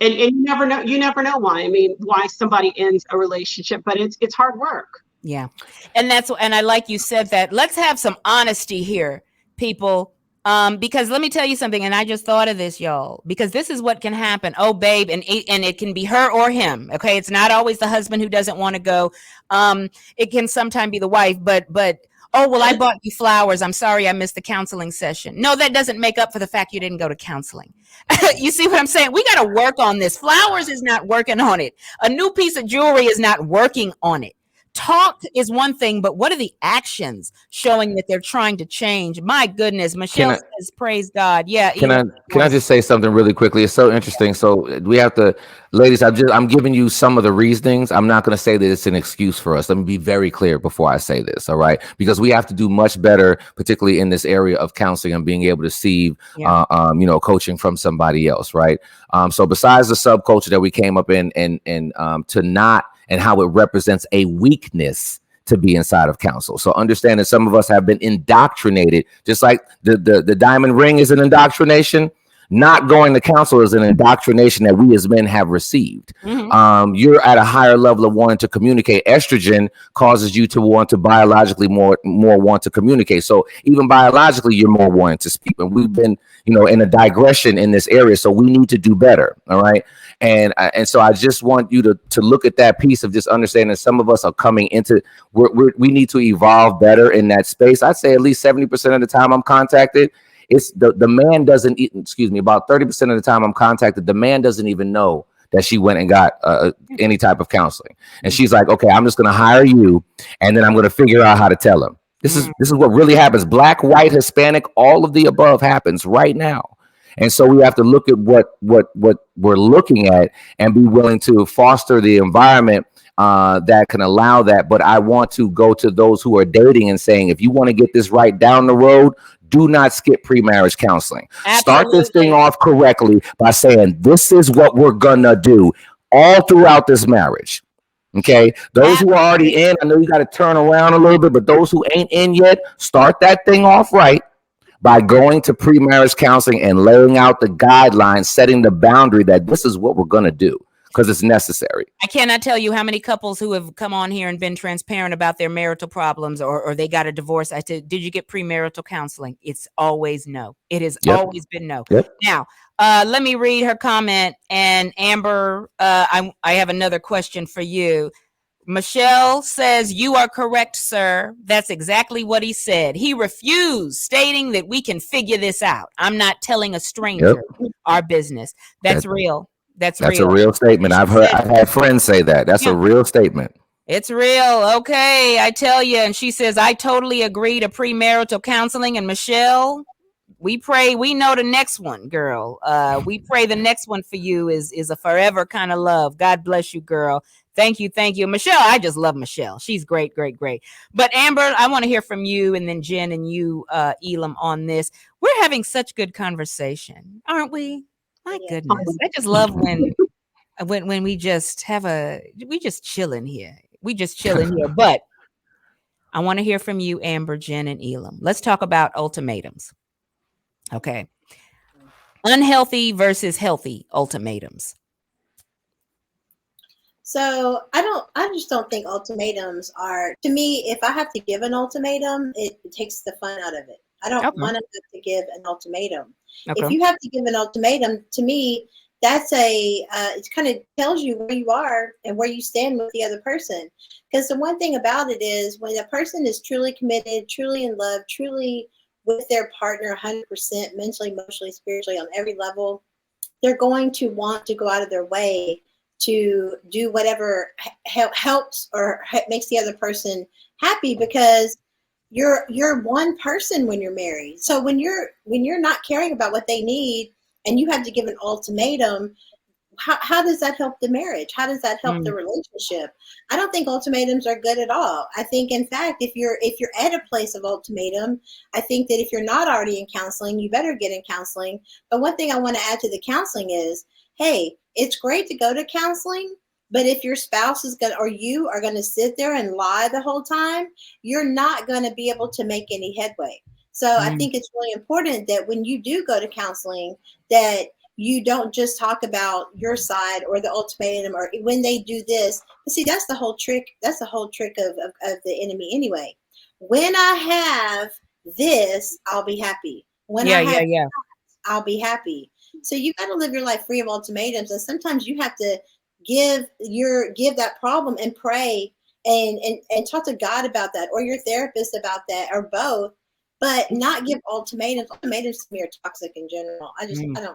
Speaker 2: And you never know why. Why somebody ends a relationship, but it's hard work.
Speaker 1: Yeah. And I like you said that. Let's have some honesty here, people. Because let me tell you something, and I just thought of this, y'all, because this is what can happen. Oh, babe, and it can be her or him. Okay, it's not always the husband who doesn't want to go. It can sometimes be the wife, but Oh, well, I bought you flowers. I'm sorry I missed the counseling session. No, that doesn't make up for the fact you didn't go to counseling. You see what I'm saying? We got to work on this. Flowers is not working on it. A new piece of jewelry is not working on it. Talk is one thing, but what are the actions showing that they're trying to change? My goodness, Michelle says, "Praise God." Yeah,
Speaker 4: Can I just say something really quickly? It's so interesting. So we have to, ladies. I'm giving you some of the reasonings. I'm not going to say that it's an excuse for us. Let me be very clear before I say this. All right, because we have to do much better, particularly in this area of counseling and being able to see, coaching from somebody else. Right. So besides the subculture that we came up in, and to not, and how it represents a weakness to be inside of counsel. So understand that some of us have been indoctrinated, just like the diamond ring is an indoctrination. Not going to counsel is an indoctrination that we as men have received. You're at a higher level of wanting to communicate. Estrogen causes you to want to biologically more want to communicate. So even biologically, you're more wanting to speak. And we've been, in a digression in this area. So we need to do better. All right. And so I just want you to look at that piece of just understanding some of us are coming into, we need to evolve better in that space. I'd say at least 70% of the time I'm contacted, it's the man doesn't, about 30% of the time I'm contacted, the man doesn't even know that she went and got any type of counseling. And she's like, okay, I'm just going to hire you, and then I'm going to figure out how to tell him. This is what really happens. Black, white, Hispanic, all of the above happens right now. And so we have to look at what we're looking at and be willing to foster the environment that can allow that. But I want to go to those who are dating and saying, if you want to get this right down the road, do not skip pre-marriage counseling. Absolutely. Start this thing off correctly by saying, this is what we're gonna do all throughout this marriage. Okay, those who are already in, I know you got to turn around a little bit, but those who ain't in yet, start that thing off right by going to pre-marriage counseling and laying out the guidelines, setting the boundary that this is what we're gonna do, because it's necessary.
Speaker 1: I cannot tell you how many couples who have come on here and been transparent about their marital problems, or they got a divorce. I said, did you get premarital counseling? It's always no. It has always been no. Now, let me read her comment. And Amber, I have another question for you. Michelle says, you are correct, sir. That's exactly what he said. He refused, stating that we can figure this out. I'm not telling a stranger our business. That's real. That's real.
Speaker 4: A real statement. I've had friends say that. That's a real statement.
Speaker 1: It's real. Okay, I tell you. And she says, I totally agree to premarital counseling. And Michelle, we pray, we know the next one, girl. We pray the next one for you is a forever kind of love. God bless you, girl. Thank you. Thank you. Michelle, I just love Michelle. She's great, great, great. But Amber, I want to hear from you, and then Jen and you, Elam, on this. We're having such good conversation, aren't we? My goodness. I just love when we just we just chilling here. We just chilling here. But I want to hear from you, Amber, Jen, and Elam. Let's talk about ultimatums. Okay. Unhealthy versus healthy ultimatums.
Speaker 3: So I just don't think ultimatums are, to me, if I have to give an ultimatum, it takes the fun out of it. I don't want to have to give an ultimatum. If you have to give an ultimatum, to me, that's it kind of tells you where you are and where you stand with the other person. Because the one thing about it is, when a person is truly committed, truly in love, truly with their partner 100%, mentally, emotionally, spiritually, on every level, they're going to want to go out of their way to do whatever helps or makes the other person happy, because you're one person when you're married. So when you're not caring about what they need and you have to give an ultimatum, how does that help the marriage? How does that help the relationship? I don't think ultimatums are good at all. I think, in fact, if you're at a place of ultimatum, I think that if you're not already in counseling, you better get in counseling. But one thing I want to add to the counseling is, hey, it's great to go to counseling, but if your spouse is going to, or you are going to sit there and lie the whole time, you're not going to be able to make any headway. So I think it's really important that when you do go to counseling, that you don't just talk about your side or the ultimatum or when they do this. But see, that's the whole trick. That's the whole trick of the enemy anyway. When I have this, I'll be happy. When I have that, I'll be happy. So you got to live your life free of ultimatums, and sometimes you have to give that problem and pray and talk to God about that, or your therapist about that, or both, but not give ultimatums. Ultimatums to me are toxic in general. I don't agree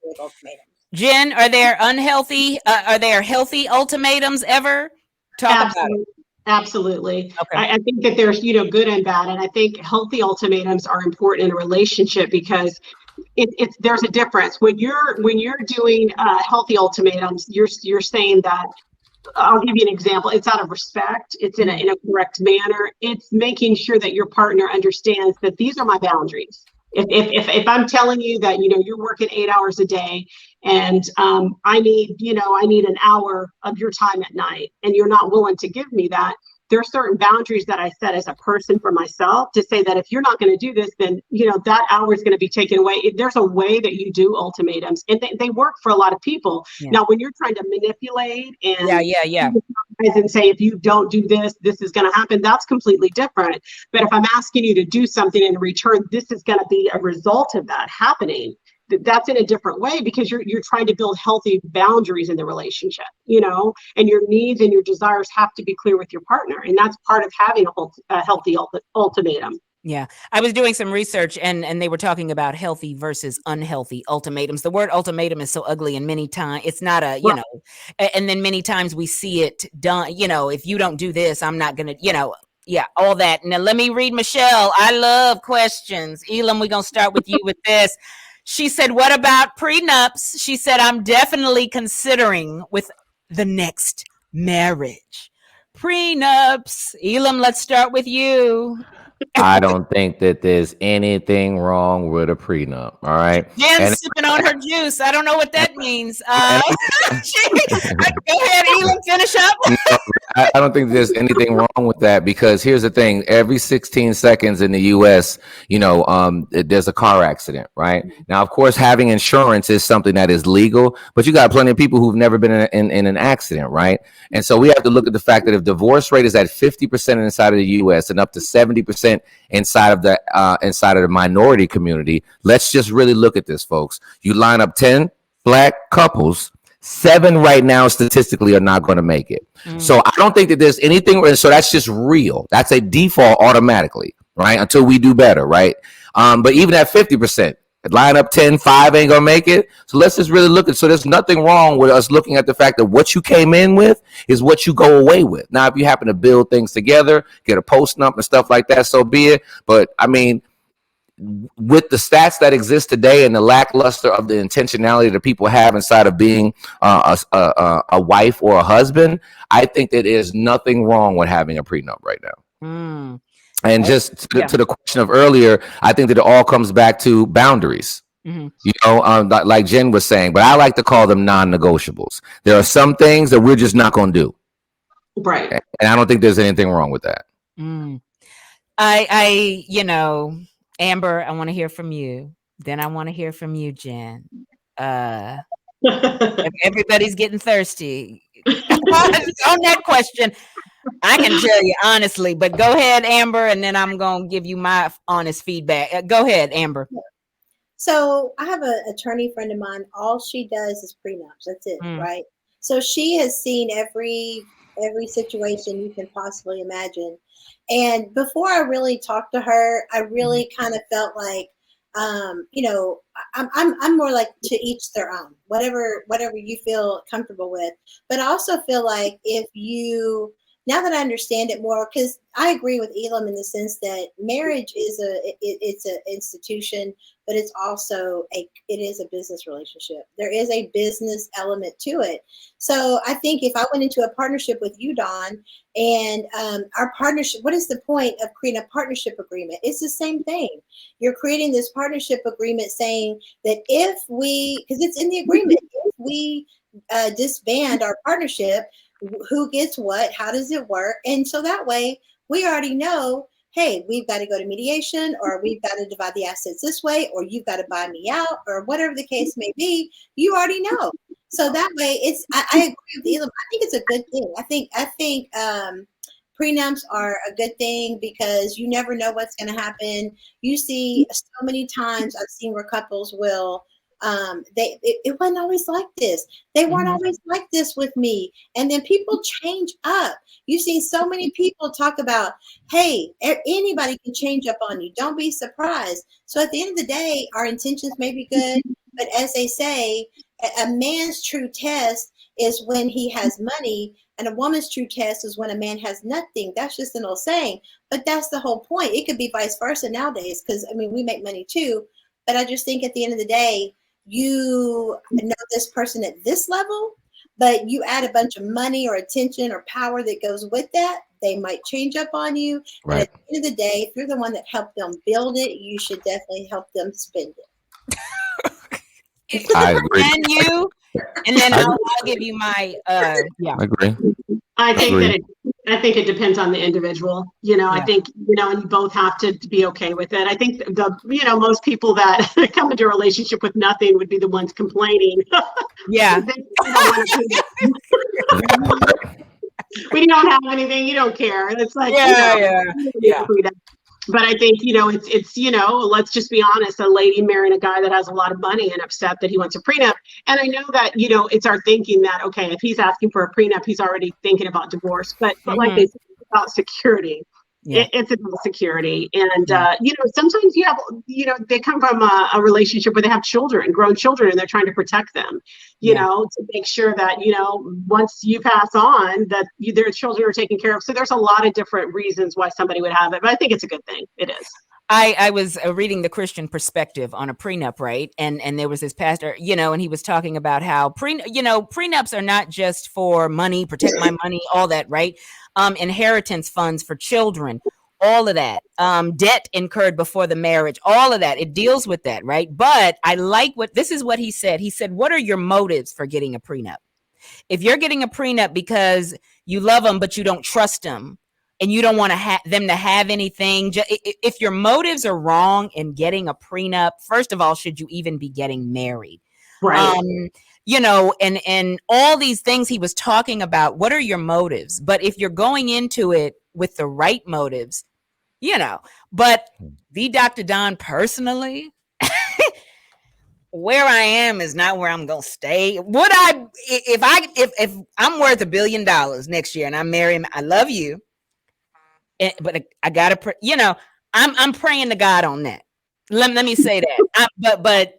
Speaker 3: with ultimatums.
Speaker 1: Jen, are there unhealthy? Are there healthy ultimatums ever? Talk about it.
Speaker 2: Absolutely.
Speaker 1: Okay.
Speaker 2: I think that there's, good and bad. And I think healthy ultimatums are important in a relationship because there's a difference. When you're doing healthy ultimatums, you're saying that, I'll give you an example. It's out of respect. It's in a correct manner. It's making sure that your partner understands that these are my boundaries. If I'm telling you that, you're working 8 hours a day and I need an hour of your time at night and you're not willing to give me that, there are certain boundaries that I set as a person for myself to say that if you're not going to do this, then, that hour is going to be taken away. There's a way that you do ultimatums, and they work for a lot of people. Yeah. Now, when you're trying to manipulate and and say, if you don't do this, this is going to happen, that's completely different. But if I'm asking you to do something in return, this is going to be a result of that happening. That's in a different way because you're trying to build healthy boundaries in the relationship, and your needs and your desires have to be clear with your partner. And that's part of having a healthy ultimatum.
Speaker 1: Yeah. I was doing some research and they were talking about healthy versus unhealthy ultimatums. The word ultimatum is so ugly, and many times it's not and then many times we see it done, if you don't do this, I'm not going to, all that. Now let me read Michelle. I love questions. Elam, we're going to start with you with this. She said, what about prenups? She said, I'm definitely considering with the next marriage. Prenups. Elam, let's start with you.
Speaker 4: I don't think that there's anything wrong with a prenup. All right.
Speaker 1: Jen's sipping on her juice. I don't know what that means. Go ahead, Elam, finish up.
Speaker 4: I don't think there's anything wrong with that because here's the thing. Every 16 seconds in the U.S., there's a car accident, right? Now, of course, having insurance is something that is legal, but you got plenty of people who've never been in an accident, right? And so we have to look at the fact that if divorce rate is at 50% inside of the U.S. and up to 70% inside of the minority community, let's just really look at this, folks. You line up 10 Black couples, 7 right now statistically are not going to make it. So I don't think that there's anything. So that's just real. That's a default automatically, right? Until we do better, right? But even at 50%, line up 10, 5 ain't going to make it. So let's just really look at. So there's nothing wrong with us looking at the fact that what you came in with is what you go away with. Now, if you happen to build things together, get a post number and stuff like that, so be it. But I mean, with the stats that exist today and the lackluster of the intentionality that people have inside of being a wife or a husband, I think that there's nothing wrong with having a prenup right now. And just to the question of earlier, I think that it all comes back to boundaries. Like Jen was saying, but I like to call them non-negotiables. There are some things that we're just not going to do.
Speaker 2: Right.
Speaker 4: And I don't think there's anything wrong with that.
Speaker 1: Amber, I want to hear from you. Then I want to hear from you, Jen. Everybody's getting thirsty. On that question, I can tell you honestly, but go ahead, Amber, and then I'm going to give you my honest feedback. Go ahead, Amber.
Speaker 3: So I have an attorney friend of mine. All she does is prenups. That's it, right? So she has seen every situation you can possibly imagine. And before I really talked to her, I really kind of felt like, I'm more like to each their own, whatever you feel comfortable with. But I also feel like now that I understand it more, because I agree with Elam in the sense that marriage is it's an institution, but it's also it is a business relationship. There is a business element to it. So I think if I went into a partnership with you, Dawn, and our partnership, what is the point of creating a partnership agreement? It's the same thing. You're creating this partnership agreement saying that if because it's in the agreement, if we disband our partnership, who gets what, how does it work? And so that way we already know, hey, we've got to go to mediation, or we've got to divide the assets this way, or you've got to buy me out, or whatever the case may be. You already know. So that way I agree with Elam. I think it's a good thing. I think prenups are a good thing because you never know what's going to happen. You see so many times I've seen where couples will it wasn't always like this. They weren't always like this with me. And then people change up. You've seen so many people talk about, hey, anybody can change up on you. Don't be surprised. So at the end of the day, our intentions may be good, but as they say, a man's true test is when he has money, and a woman's true test is when a man has nothing. That's just an old saying, but that's the whole point. It could be vice versa nowadays, because I mean, we make money too, but I just think at the end of the day, you know this person at this level, but you add a bunch of money or attention or power that goes with that, they might change up on you.
Speaker 4: Right.
Speaker 3: And at the end of the day, if you're the one that helped them build it, you should definitely help them spend it.
Speaker 4: I agree.
Speaker 1: And then I'll give you my
Speaker 4: I agree.
Speaker 2: I think it depends on the individual. I think, and you both have to be okay with it. I think most people that come into a relationship with nothing would be the ones complaining.
Speaker 1: Yeah.
Speaker 2: When you don't have anything, you don't care. It's like,
Speaker 1: yeah.
Speaker 2: But I think, it's let's just be honest, a lady marrying a guy that has a lot of money and upset that he wants a prenup. And I know that, it's our thinking that, okay, if he's asking for a prenup, he's already thinking about divorce. But like they said, it's about security. Yeah. It's about security. And, sometimes you have, they come from a relationship where they have children, grown children, and they're trying to protect them, to make sure that, once you pass on, that their children are taken care of. So there's a lot of different reasons why somebody would have it. But I think it's a good thing. It is.
Speaker 1: I was reading the Christian perspective on a prenup, right? And there was this pastor, and he was talking about how prenups are not just for money, protect my money, all that, right? Inheritance funds for children, all of that, debt incurred before the marriage, all of that. It deals with that, right? But I like this is what he said. He said, what are your motives for getting a prenup? If you're getting a prenup because you love them, but you don't trust them, and you don't want them to have anything, if your motives are wrong in getting a prenup, first of all, should you even be getting married?
Speaker 2: Right.
Speaker 1: And all these things he was talking about, what are your motives? But if you're going into it with the right motives, but the Dr. Don personally, where I am is not where I'm gonna stay. Would I, if I'm worth $1 billion next year and I'm married, I love you, but I gotta, I'm praying to God on that. Let me say that. But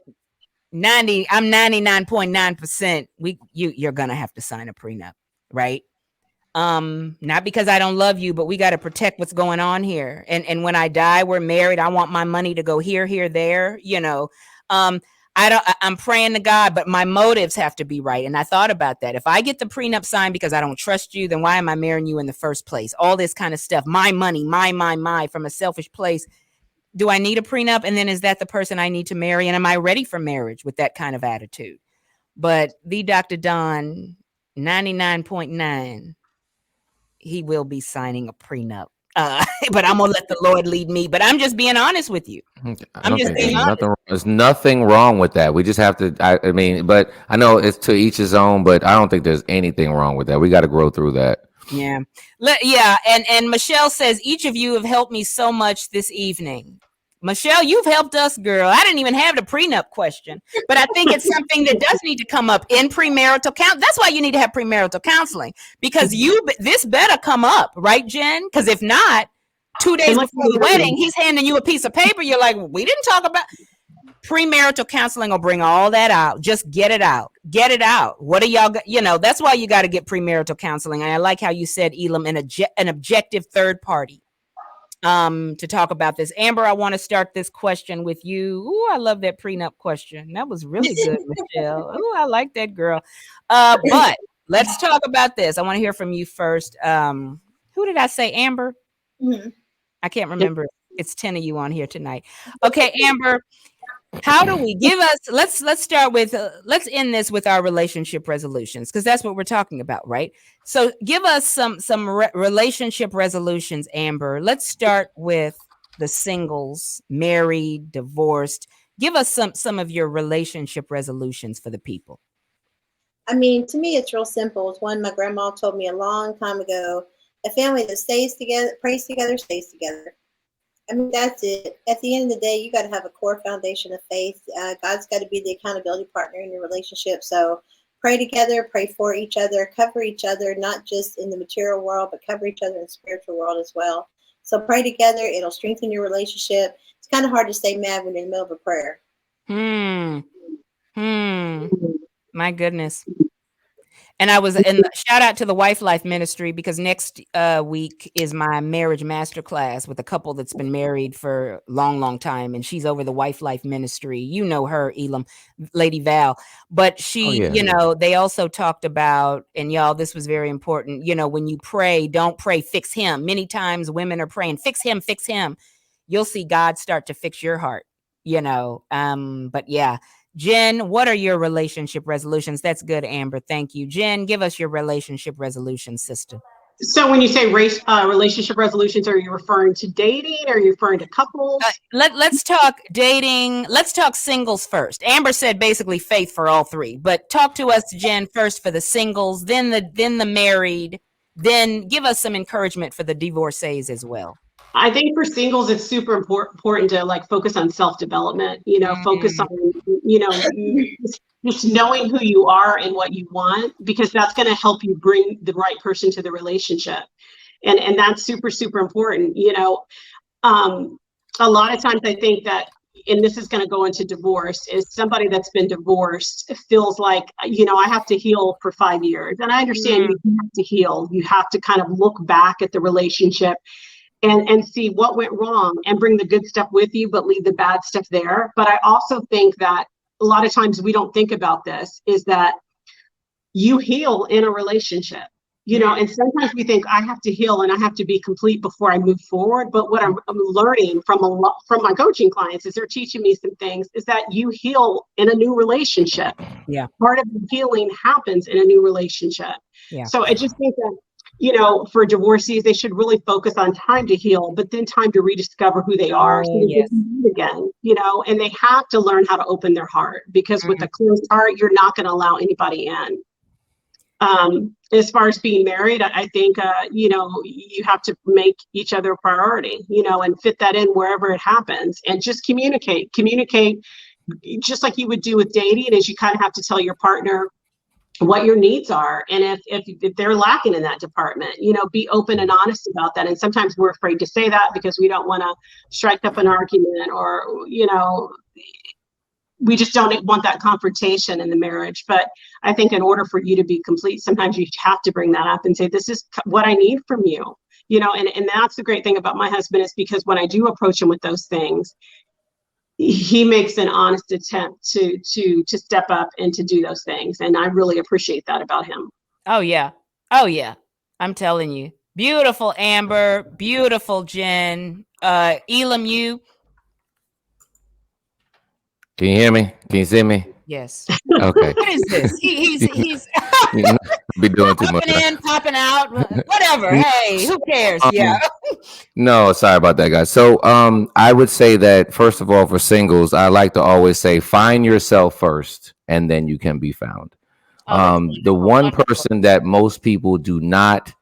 Speaker 1: I'm 99.9%. You're gonna have to sign a prenup, right? Not because I don't love you, but we got to protect what's going on here. And when I die, we're married. I want my money to go here, there. I'm praying to God, but my motives have to be right. And I thought about that. If I get the prenup signed because I don't trust you, then why am I marrying you in the first place? All this kind of stuff, my money, my, from a selfish place. Do I need a prenup? And then is that the person I need to marry? And am I ready for marriage with that kind of attitude? But the Dr. Don, 99.9, he will be signing a prenup. But I'm gonna let the Lord lead me. But I'm just being honest with you.
Speaker 4: There's nothing wrong with that. We just have to. I mean, but I know it's to each his own. But I don't think there's anything wrong with that. We got to grow through that.
Speaker 1: Yeah. And Michelle says, each of you have helped me so much this evening. Michelle, you've helped us, girl. I didn't even have the prenup question, but I think it's something that does need to come up in premarital count. That's why you need to have premarital counseling, because this better come up, right, Jen? Because if not, 2 days before the wedding, he's handing you a piece of paper. You're like, we didn't talk about premarital counseling. Will bring all that out. Just get it out. Get it out. What are y'all? That's why you got to get premarital counseling. And I like how you said, Elam, an objective third party. To talk about this. Amber, I want to start this question with you. Ooh, I love that prenup question. That was really good, Michelle. Ooh, I like that, girl. But let's talk about this. I want to hear from you first. Who did I say, Amber?
Speaker 3: Mm-hmm.
Speaker 1: I can't remember. It's 10 of you on here tonight. Okay, Amber, how do we let's start with, let's end this with our relationship resolutions, because that's what we're talking about, right? So give us some relationship resolutions, Amber. Let's start with the singles, married, divorced. Give us some of your relationship resolutions for the people.
Speaker 3: I mean, to me, it's real simple. It's one my grandma told me a long time ago. A family that stays together, prays together, stays together. I mean, that's it. At the end of the day, you got to have a core foundation of faith. God's got to be the accountability partner in your relationship. So pray together, pray for each other, cover each other, not just in the material world, but cover each other in the spiritual world as well. So pray together. It'll strengthen your relationship. It's kind of hard to stay mad when you're in the middle of a prayer.
Speaker 1: My goodness. And I was in the shout out to the Wife Life Ministry, because next week is my marriage masterclass with a couple that's been married for a long, long time. And she's over the Wife Life Ministry. You know her, Elam, Lady Val. But she, they also talked about, and y'all, this was very important. When you pray, don't pray, fix him. Many times women are praying, fix him, fix him. You'll see God start to fix your heart, but yeah. Jen, what are your relationship resolutions? That's good, Amber. Thank you. Jen, give us your relationship resolution, sister.
Speaker 2: So when you say relationship resolutions, are you referring to dating? Or are you referring to couples?
Speaker 1: Let's talk dating. Let's talk singles first. Amber said basically faith for all three, but talk to us, Jen, first for the singles, then the married, then give us some encouragement for the divorcees as well.
Speaker 2: I think for singles, it's super important to focus on self-development, focus on, just knowing who you are and what you want, because that's going to help you bring the right person to the relationship. And that's super, super important. A lot of times I think that, and this is going to go into divorce, is somebody that's been divorced feels like, I have to heal for 5 years. And I understand you have to heal. You have to kind of look back at the relationship and see what went wrong and bring the good stuff with you, but leave the bad stuff there. But I also think that a lot of times we don't think about this, is that you heal in a relationship, and sometimes we think I have to heal and I have to be complete before I move forward. But what I'm learning from my coaching clients is they're teaching me some things, is that you heal in a new relationship.
Speaker 1: Yeah.
Speaker 2: Part of the healing happens in a new relationship.
Speaker 1: Yeah.
Speaker 2: So I just think that, for divorcees, they should really focus on time to heal, but then time to rediscover who they are. So they can meet again, and they have to learn how to open their heart, because with a closed heart, you're not going to allow anybody in. As far as being married, I think, you have to make each other a priority, and fit that in wherever it happens, and just communicate just like you would do with dating, is you kind of have to tell your partner what your needs are. And if they're lacking in that department, be open and honest about that. And sometimes we're afraid to say that because we don't want to strike up an argument, or, we just don't want that confrontation in the marriage. But I think in order for you to be complete, sometimes you have to bring that up and say, this is what I need from you, and that's the great thing about my husband, is because when I do approach him with those things, he makes an honest attempt to step up and to do those things. And I really appreciate that about him.
Speaker 1: Oh yeah. I'm telling you. Beautiful, Amber. Beautiful, Jen. Elam, you.
Speaker 4: Can you hear me? Can you see me?
Speaker 1: Yes.
Speaker 4: Okay.
Speaker 1: What is this? He's
Speaker 4: be doing too much.
Speaker 1: Popping in, popping out, whatever. Hey, who cares? Yeah.
Speaker 4: No, sorry about that, guys. So I would say that, first of all, for singles, I like to always say, find yourself first, and then you can be found. The one person that most people do not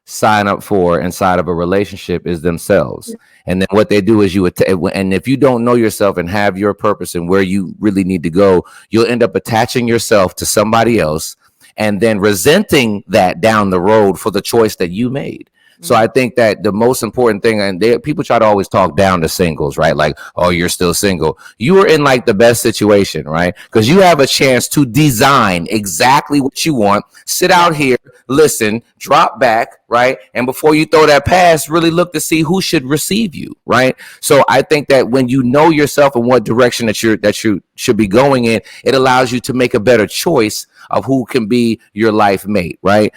Speaker 4: sign up for inside of a relationship is themselves. And then what they do is and if you don't know yourself and have your purpose and where you really need to go, you'll end up attaching yourself to somebody else and then resenting that down the road for the choice that you made. So I think that the most important thing, and people try to always talk down to singles, right? Like, oh, you're still single. You are in the best situation, right? Because you have a chance to design exactly what you want. Sit out here, listen, drop back, right? And before you throw that pass, really look to see who should receive you, right? So I think that when you know yourself and what direction that you should be going in, it allows you to make a better choice of who can be your life mate, right?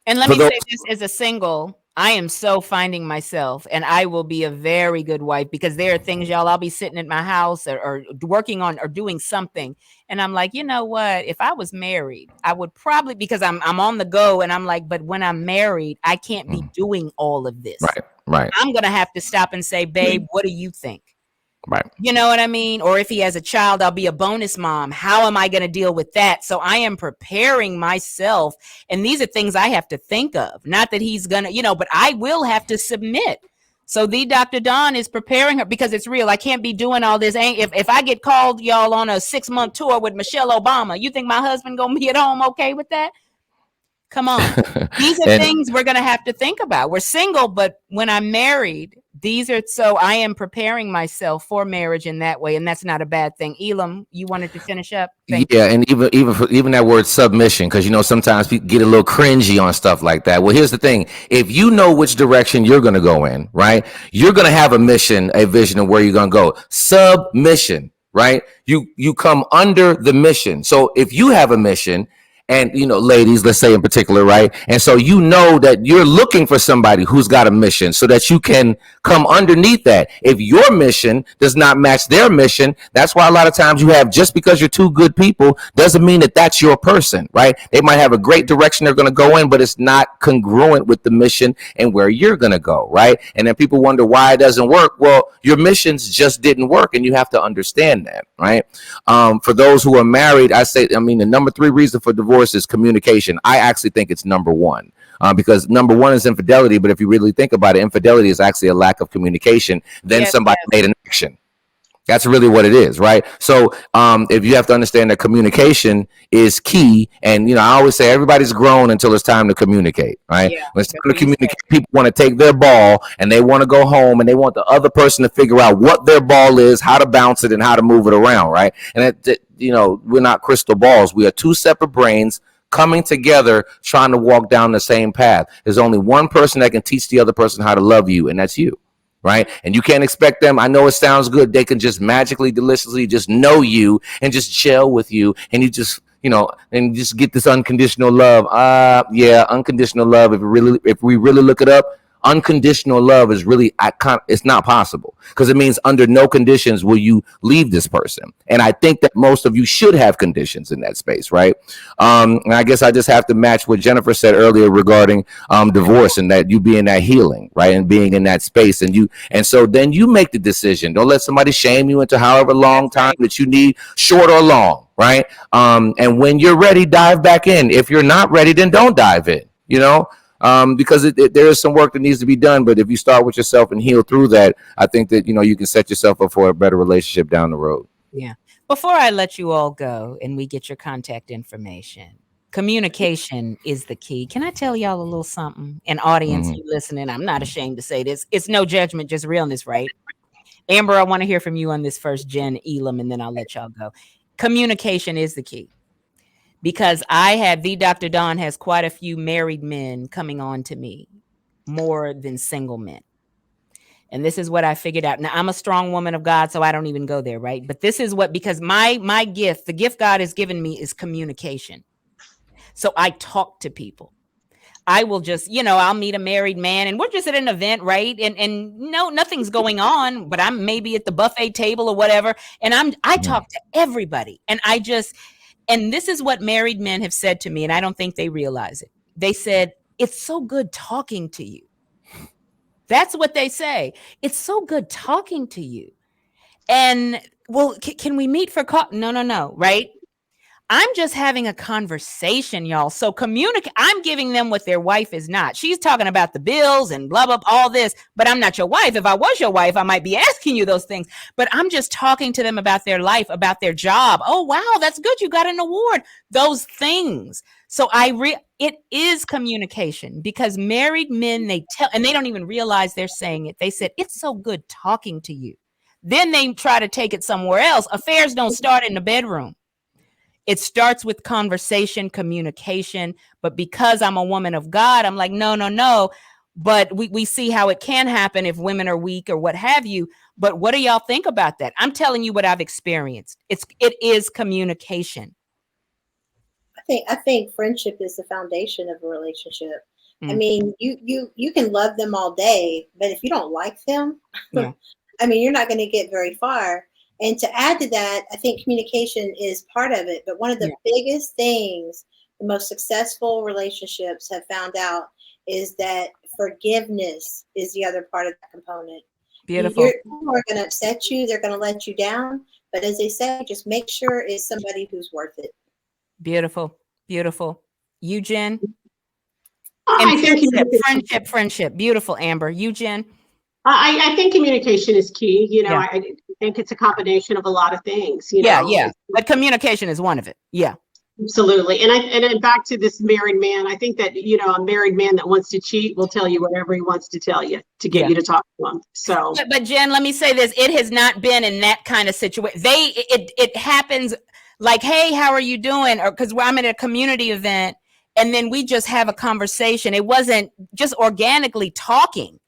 Speaker 1: And let me say this, as a single, I am so finding myself, and I will be a very good wife, because there are things, y'all, I'll be sitting at my house or working on or doing something. And I'm like, you know what? If I was married, I would probably, because I'm on the go, and I'm like, but when I'm married, I can't be doing all of this.
Speaker 4: Right.
Speaker 1: I'm going to have to stop and say, babe, what do you think?
Speaker 4: Right.
Speaker 1: You know what I mean? Or if he has a child, I'll be a bonus mom. How am I going to deal with that? So I am preparing myself. And these are things I have to think of. Not that he's going to, but I will have to submit. So the Dr. Dawn is preparing her because it's real. I can't be doing all this. If I get called, y'all, on a 6-month tour with Michelle Obama, you think my husband gonna be at home okay with that? Come on. These are things we're going to have to think about. We're single, but when I'm married, so I am preparing myself for marriage in that way. And that's not a bad thing. Elam, you wanted to finish up?
Speaker 4: Yeah, and even that word submission, because sometimes people get a little cringy on stuff like that. Well, here's the thing: if you know which direction you're going to go in, right, you're going to have a mission, a vision of where you're going to go. Submission, right? You come under the mission. So if you have a mission. And, ladies, let's say in particular, right? And so that you're looking for somebody who's got a mission so that you can come underneath that. If your mission does not match their mission, that's why a lot of times just because you're two good people doesn't mean that that's your person, right? They might have a great direction they're going to go in, but it's not congruent with the mission and where you're going to go, right? And then people wonder why it doesn't work. Well, your missions just didn't work, and you have to understand that, right? For those who are married, the number 3 reason for divorce is communication. I actually think it's number 1 because number 1 is infidelity. But if you really think about it, infidelity is actually a lack of communication. Then somebody made an action. That's really what it is, right? So if you have to understand that communication is key, and I always say everybody's grown until it's time to communicate, right? Yeah, when it's time to communicate, people want to take their ball and they want to go home and they want the other person to figure out what their ball is, how to bounce it, and how to move it around, right? And we're not crystal balls. We are 2 separate brains coming together, trying to walk down the same path. There's only one person that can teach the other person how to love you, and that's you. Right. And you can't expect them. I know it sounds good. They can just magically, deliciously just know you and just gel with you. And you just, and just get this unconditional love. Unconditional love. If we really look it up, unconditional love is really, it's not possible, because it means under no conditions will you leave this person. And I think that most of you should have conditions in that space, right? And I guess I just have to match what Jennifer said earlier regarding divorce, and that you being that healing, right, and being in that space, and so then you make the decision. Don't let somebody shame you into however long time that you need, short or long, right? And when you're ready, dive back in. If you're not ready, then don't dive in, because there is some work that needs to be done. But if you start with yourself and heal through that, I think that, you can set yourself up for a better relationship down the road.
Speaker 1: Yeah. Before I let you all go and we get your contact information, communication is the key. Can I tell y'all a little something? And audience, you listening, I'm not ashamed to say this. It's no judgment, just realness, right? Amber, I want to hear from you on this first, Jen, Elam, and then I'll let y'all go. Communication is the key. Because the Dr. Dawn has quite a few married men coming on to me, more than single men. And this is what I figured out. Now, I'm a strong woman of God, so I don't even go there, right? But this is because my gift, the gift God has given me, is communication. So I talk to people. I will just, I'll meet a married man and we're just at an event, right? And no, nothing's going on, but I'm maybe at the buffet table or whatever. And I talk to everybody. And this is what married men have said to me, and I don't think they realize it. They said, it's so good talking to you. That's what they say. It's so good talking to you. And, well, can we meet for coffee? No, right? I'm just having a conversation, y'all. So I'm giving them what their wife is not. She's talking about the bills and blah, blah, all this, but I'm not your wife. If I was your wife, I might be asking you those things, but I'm just talking to them about their life, about their job. Oh, wow, that's good. You got an award, those things. So it is communication, because married men, they tell, and they don't even realize they're saying it. They said, it's so good talking to you. Then they try to take it somewhere else. Affairs don't start in the bedroom. It starts with conversation, communication. But because I'm a woman of God, I'm like, no. But we see how it can happen if women are weak or what have you. But what do y'all think about that? I'm telling you what I've experienced. It is communication.
Speaker 3: I think friendship is the foundation of a relationship. I mean, you can love them all day, but if you don't like them, you're not going to get very far. And to add to that, I think communication is part of it. But one of the biggest things the most successful relationships have found out is that forgiveness is the other part of that component.
Speaker 1: Beautiful.
Speaker 3: People are going to upset you. They're going to let you down. But as they say, just make sure it's somebody who's worth it.
Speaker 1: Beautiful. You, Jen?
Speaker 2: I think
Speaker 1: friendship. Beautiful, Amber. You, Jen?
Speaker 2: I think communication is key.
Speaker 1: Yeah.
Speaker 2: I think it's a combination of a lot of things.
Speaker 1: Yeah. But communication is one of it. Yeah.
Speaker 2: Absolutely. And back to this married man, I think that, a married man that wants to cheat will tell you whatever he wants to tell you to get you to talk to him. So,
Speaker 1: but Jen, let me say this. It has not been in that kind of situation. It happens like, hey, how are you doing? Or because I'm at a community event and then we just have a conversation. It wasn't just organically talking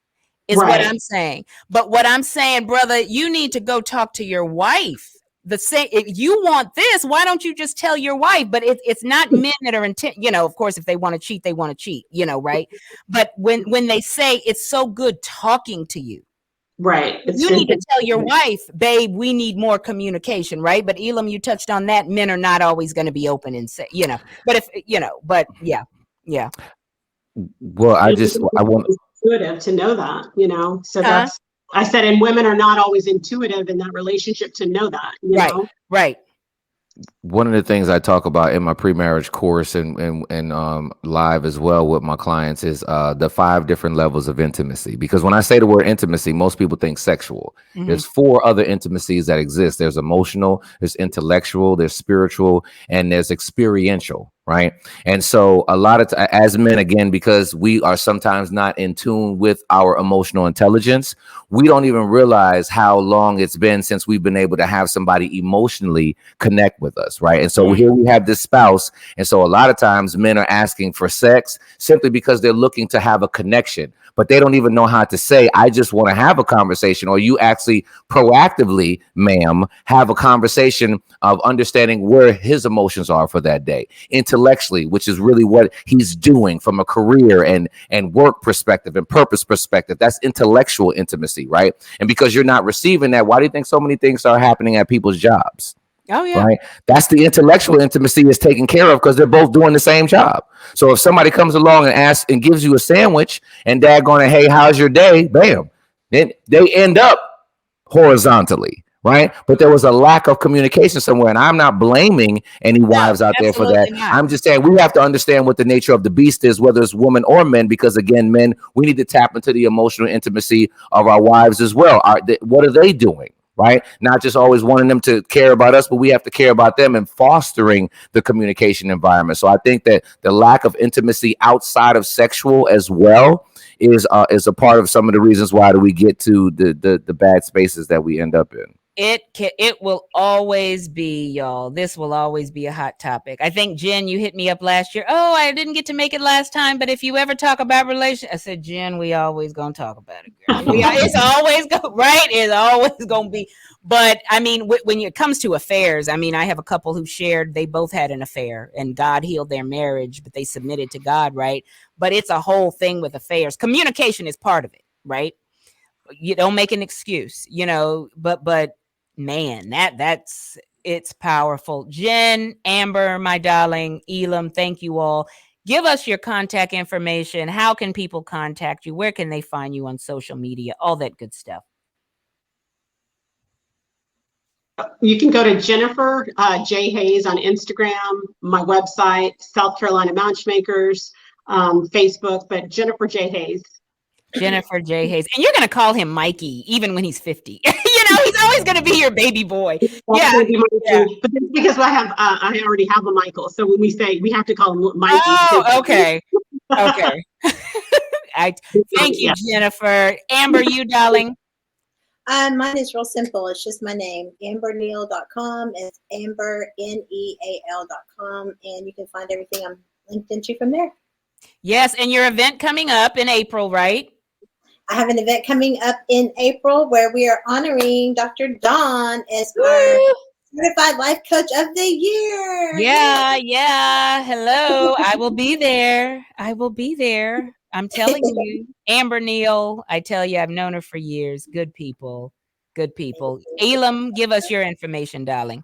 Speaker 1: is what I'm saying. But what I'm saying, brother, you need to go talk to your wife. If you want this, why don't you just tell your wife? But it's not men that are intent, of course, if they want to cheat, they want to cheat, right? But when they say it's so good talking to you,
Speaker 2: right,
Speaker 1: you need to tell your wife, babe, we need more communication, right? But Elam, you touched on that. Men are not always going to be open and say, but if but yeah.
Speaker 4: Well, I want
Speaker 2: intuitive to know that, so that's, I said, and women are not always intuitive in that relationship to know that,
Speaker 1: Right.
Speaker 4: One of the things I talk about in my pre-marriage course and live as well with my clients is the 5 different levels of intimacy. Because when I say the word intimacy, most people think sexual. Mm-hmm. There's 4 other intimacies that exist. There's emotional, there's intellectual, there's spiritual, and there's experiential. Right. And so a lot of as men, again, because we are sometimes not in tune with our emotional intelligence, we don't even realize how long it's been since we've been able to have somebody emotionally connect with us. Right. And so here we have this spouse. And so a lot of times men are asking for sex simply because they're looking to have a connection, but they don't even know how to say, I just want to have a conversation, or you actually proactively, ma'am, have a conversation of understanding where his emotions are for that day. Intellectually, which is really what he's doing from a career and work perspective and purpose perspective. That's intellectual intimacy, right? And because you're not receiving that, why do you think so many things are happening at people's jobs?
Speaker 1: Oh, yeah.
Speaker 4: Right. That's the intellectual intimacy is taken care of because they're both doing the same job. So if somebody comes along and asks and gives you a sandwich and dad going, hey, how's your day? Bam. Then they end up horizontally. Right. But there was a lack of communication somewhere. And I'm not blaming any wives out there for that. Not. I'm just saying we have to understand what the nature of the beast is, whether it's women or men, because, again, men, we need to tap into the emotional intimacy of our wives as well. What are they doing? Right. Not just always wanting them to care about us, but we have to care about them and fostering the communication environment. So I think that the lack of intimacy outside of sexual as well is a part of some of the reasons why do we get to the bad spaces that we end up in.
Speaker 1: It will always be, y'all. This will always be a hot topic. I think, Jen, you hit me up last year. Oh, I didn't get to make it last time, but if you ever talk about relations, I said, Jen, we always gonna talk about it, girl. It's always right. It's always gonna be. But I mean, when it comes to affairs, I mean, I have a couple who shared they both had an affair, and God healed their marriage, but they submitted to God, right? But it's a whole thing with affairs. Communication is part of it, right? You don't make an excuse, but. Man, it's powerful. Jen, Amber, my darling, Elam, thank you all. Give us your contact information. How can people contact you? Where can they find you on social media? All that good stuff.
Speaker 2: You can go to Jennifer J. Hayes on Instagram, my website, South Carolina Matchmakers, Facebook, but Jennifer J. Hayes.
Speaker 1: Jennifer J. Hayes. And you're going to call him Mikey, even when he's 50. He's always going to be your baby boy. Yeah.
Speaker 2: But that's because I already have a Michael. So when we say we have to call him Mikey.
Speaker 1: Oh, okay. Okay. Thank you, Jennifer. Amber, you, darling.
Speaker 3: Mine is real simple. It's just my name, amberneal.com. It's amberneal.com. And you can find everything I'm linked into from there.
Speaker 1: Yes. And your event coming up in April, right?
Speaker 3: I have an event coming up in April where we are honoring Dr. Dawn as our Certified Life Coach of the Year.
Speaker 1: Yeah. Hello. I will be there. I'm telling you. Amber Neal, I tell you, I've known her for years. Good people. Elam, give us your information, darling.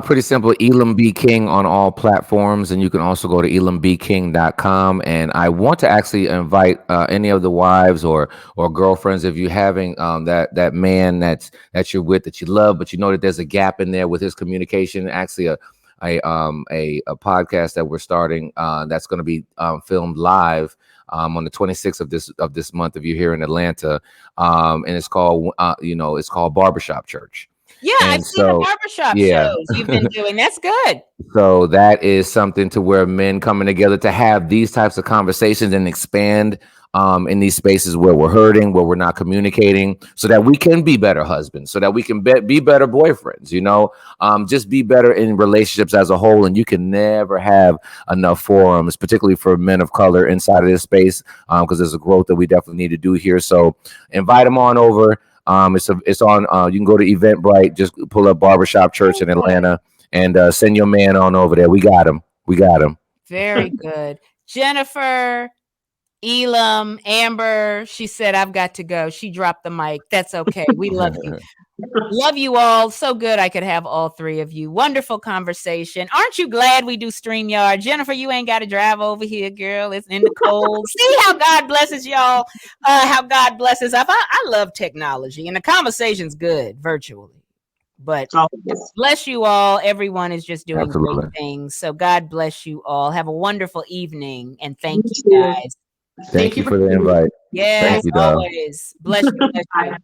Speaker 4: Pretty simple. Elam B King on all platforms, and you can also go to elambking.com. And I want to actually invite any of the wives or girlfriends, if you're having that man that you're with that you love, but you know that there's a gap in there with his communication. Actually, a podcast that we're starting that's going to be filmed live on the 26th of this month if you're here in Atlanta, and it's called it's called Barbershop Church.
Speaker 1: Yeah,
Speaker 4: And
Speaker 1: I've seen the barbershop shows you've been doing. That's good.
Speaker 4: So that is something to where men coming together to have these types of conversations and expand in these spaces where we're hurting, where we're not communicating, so that we can be better husbands, so that we can be better boyfriends, just be better in relationships as a whole. And you can never have enough forums, particularly for men of color inside of this space, because there's a growth that we definitely need to do here. So invite them on over. It's on. You can go to Eventbrite, just pull up Barbershop Church in Atlanta, and send your man on over there. We got him.
Speaker 1: Very good. Jennifer, Elam, Amber, she said, I've got to go. She dropped the mic. That's okay. We love you. Love you all. So good I could have all three of you. Wonderful conversation. Aren't you glad we do StreamYard? Jennifer, you ain't got to drive over here, girl. It's in the cold. See how God blesses y'all, how God blesses us. I love technology, and the conversation's good virtually. But bless you all. Everyone is just doing great things. So God bless you all. Have a wonderful evening, and thank you guys.
Speaker 4: Thank you for the invite.
Speaker 1: Yes, always. Bless you. Bless you.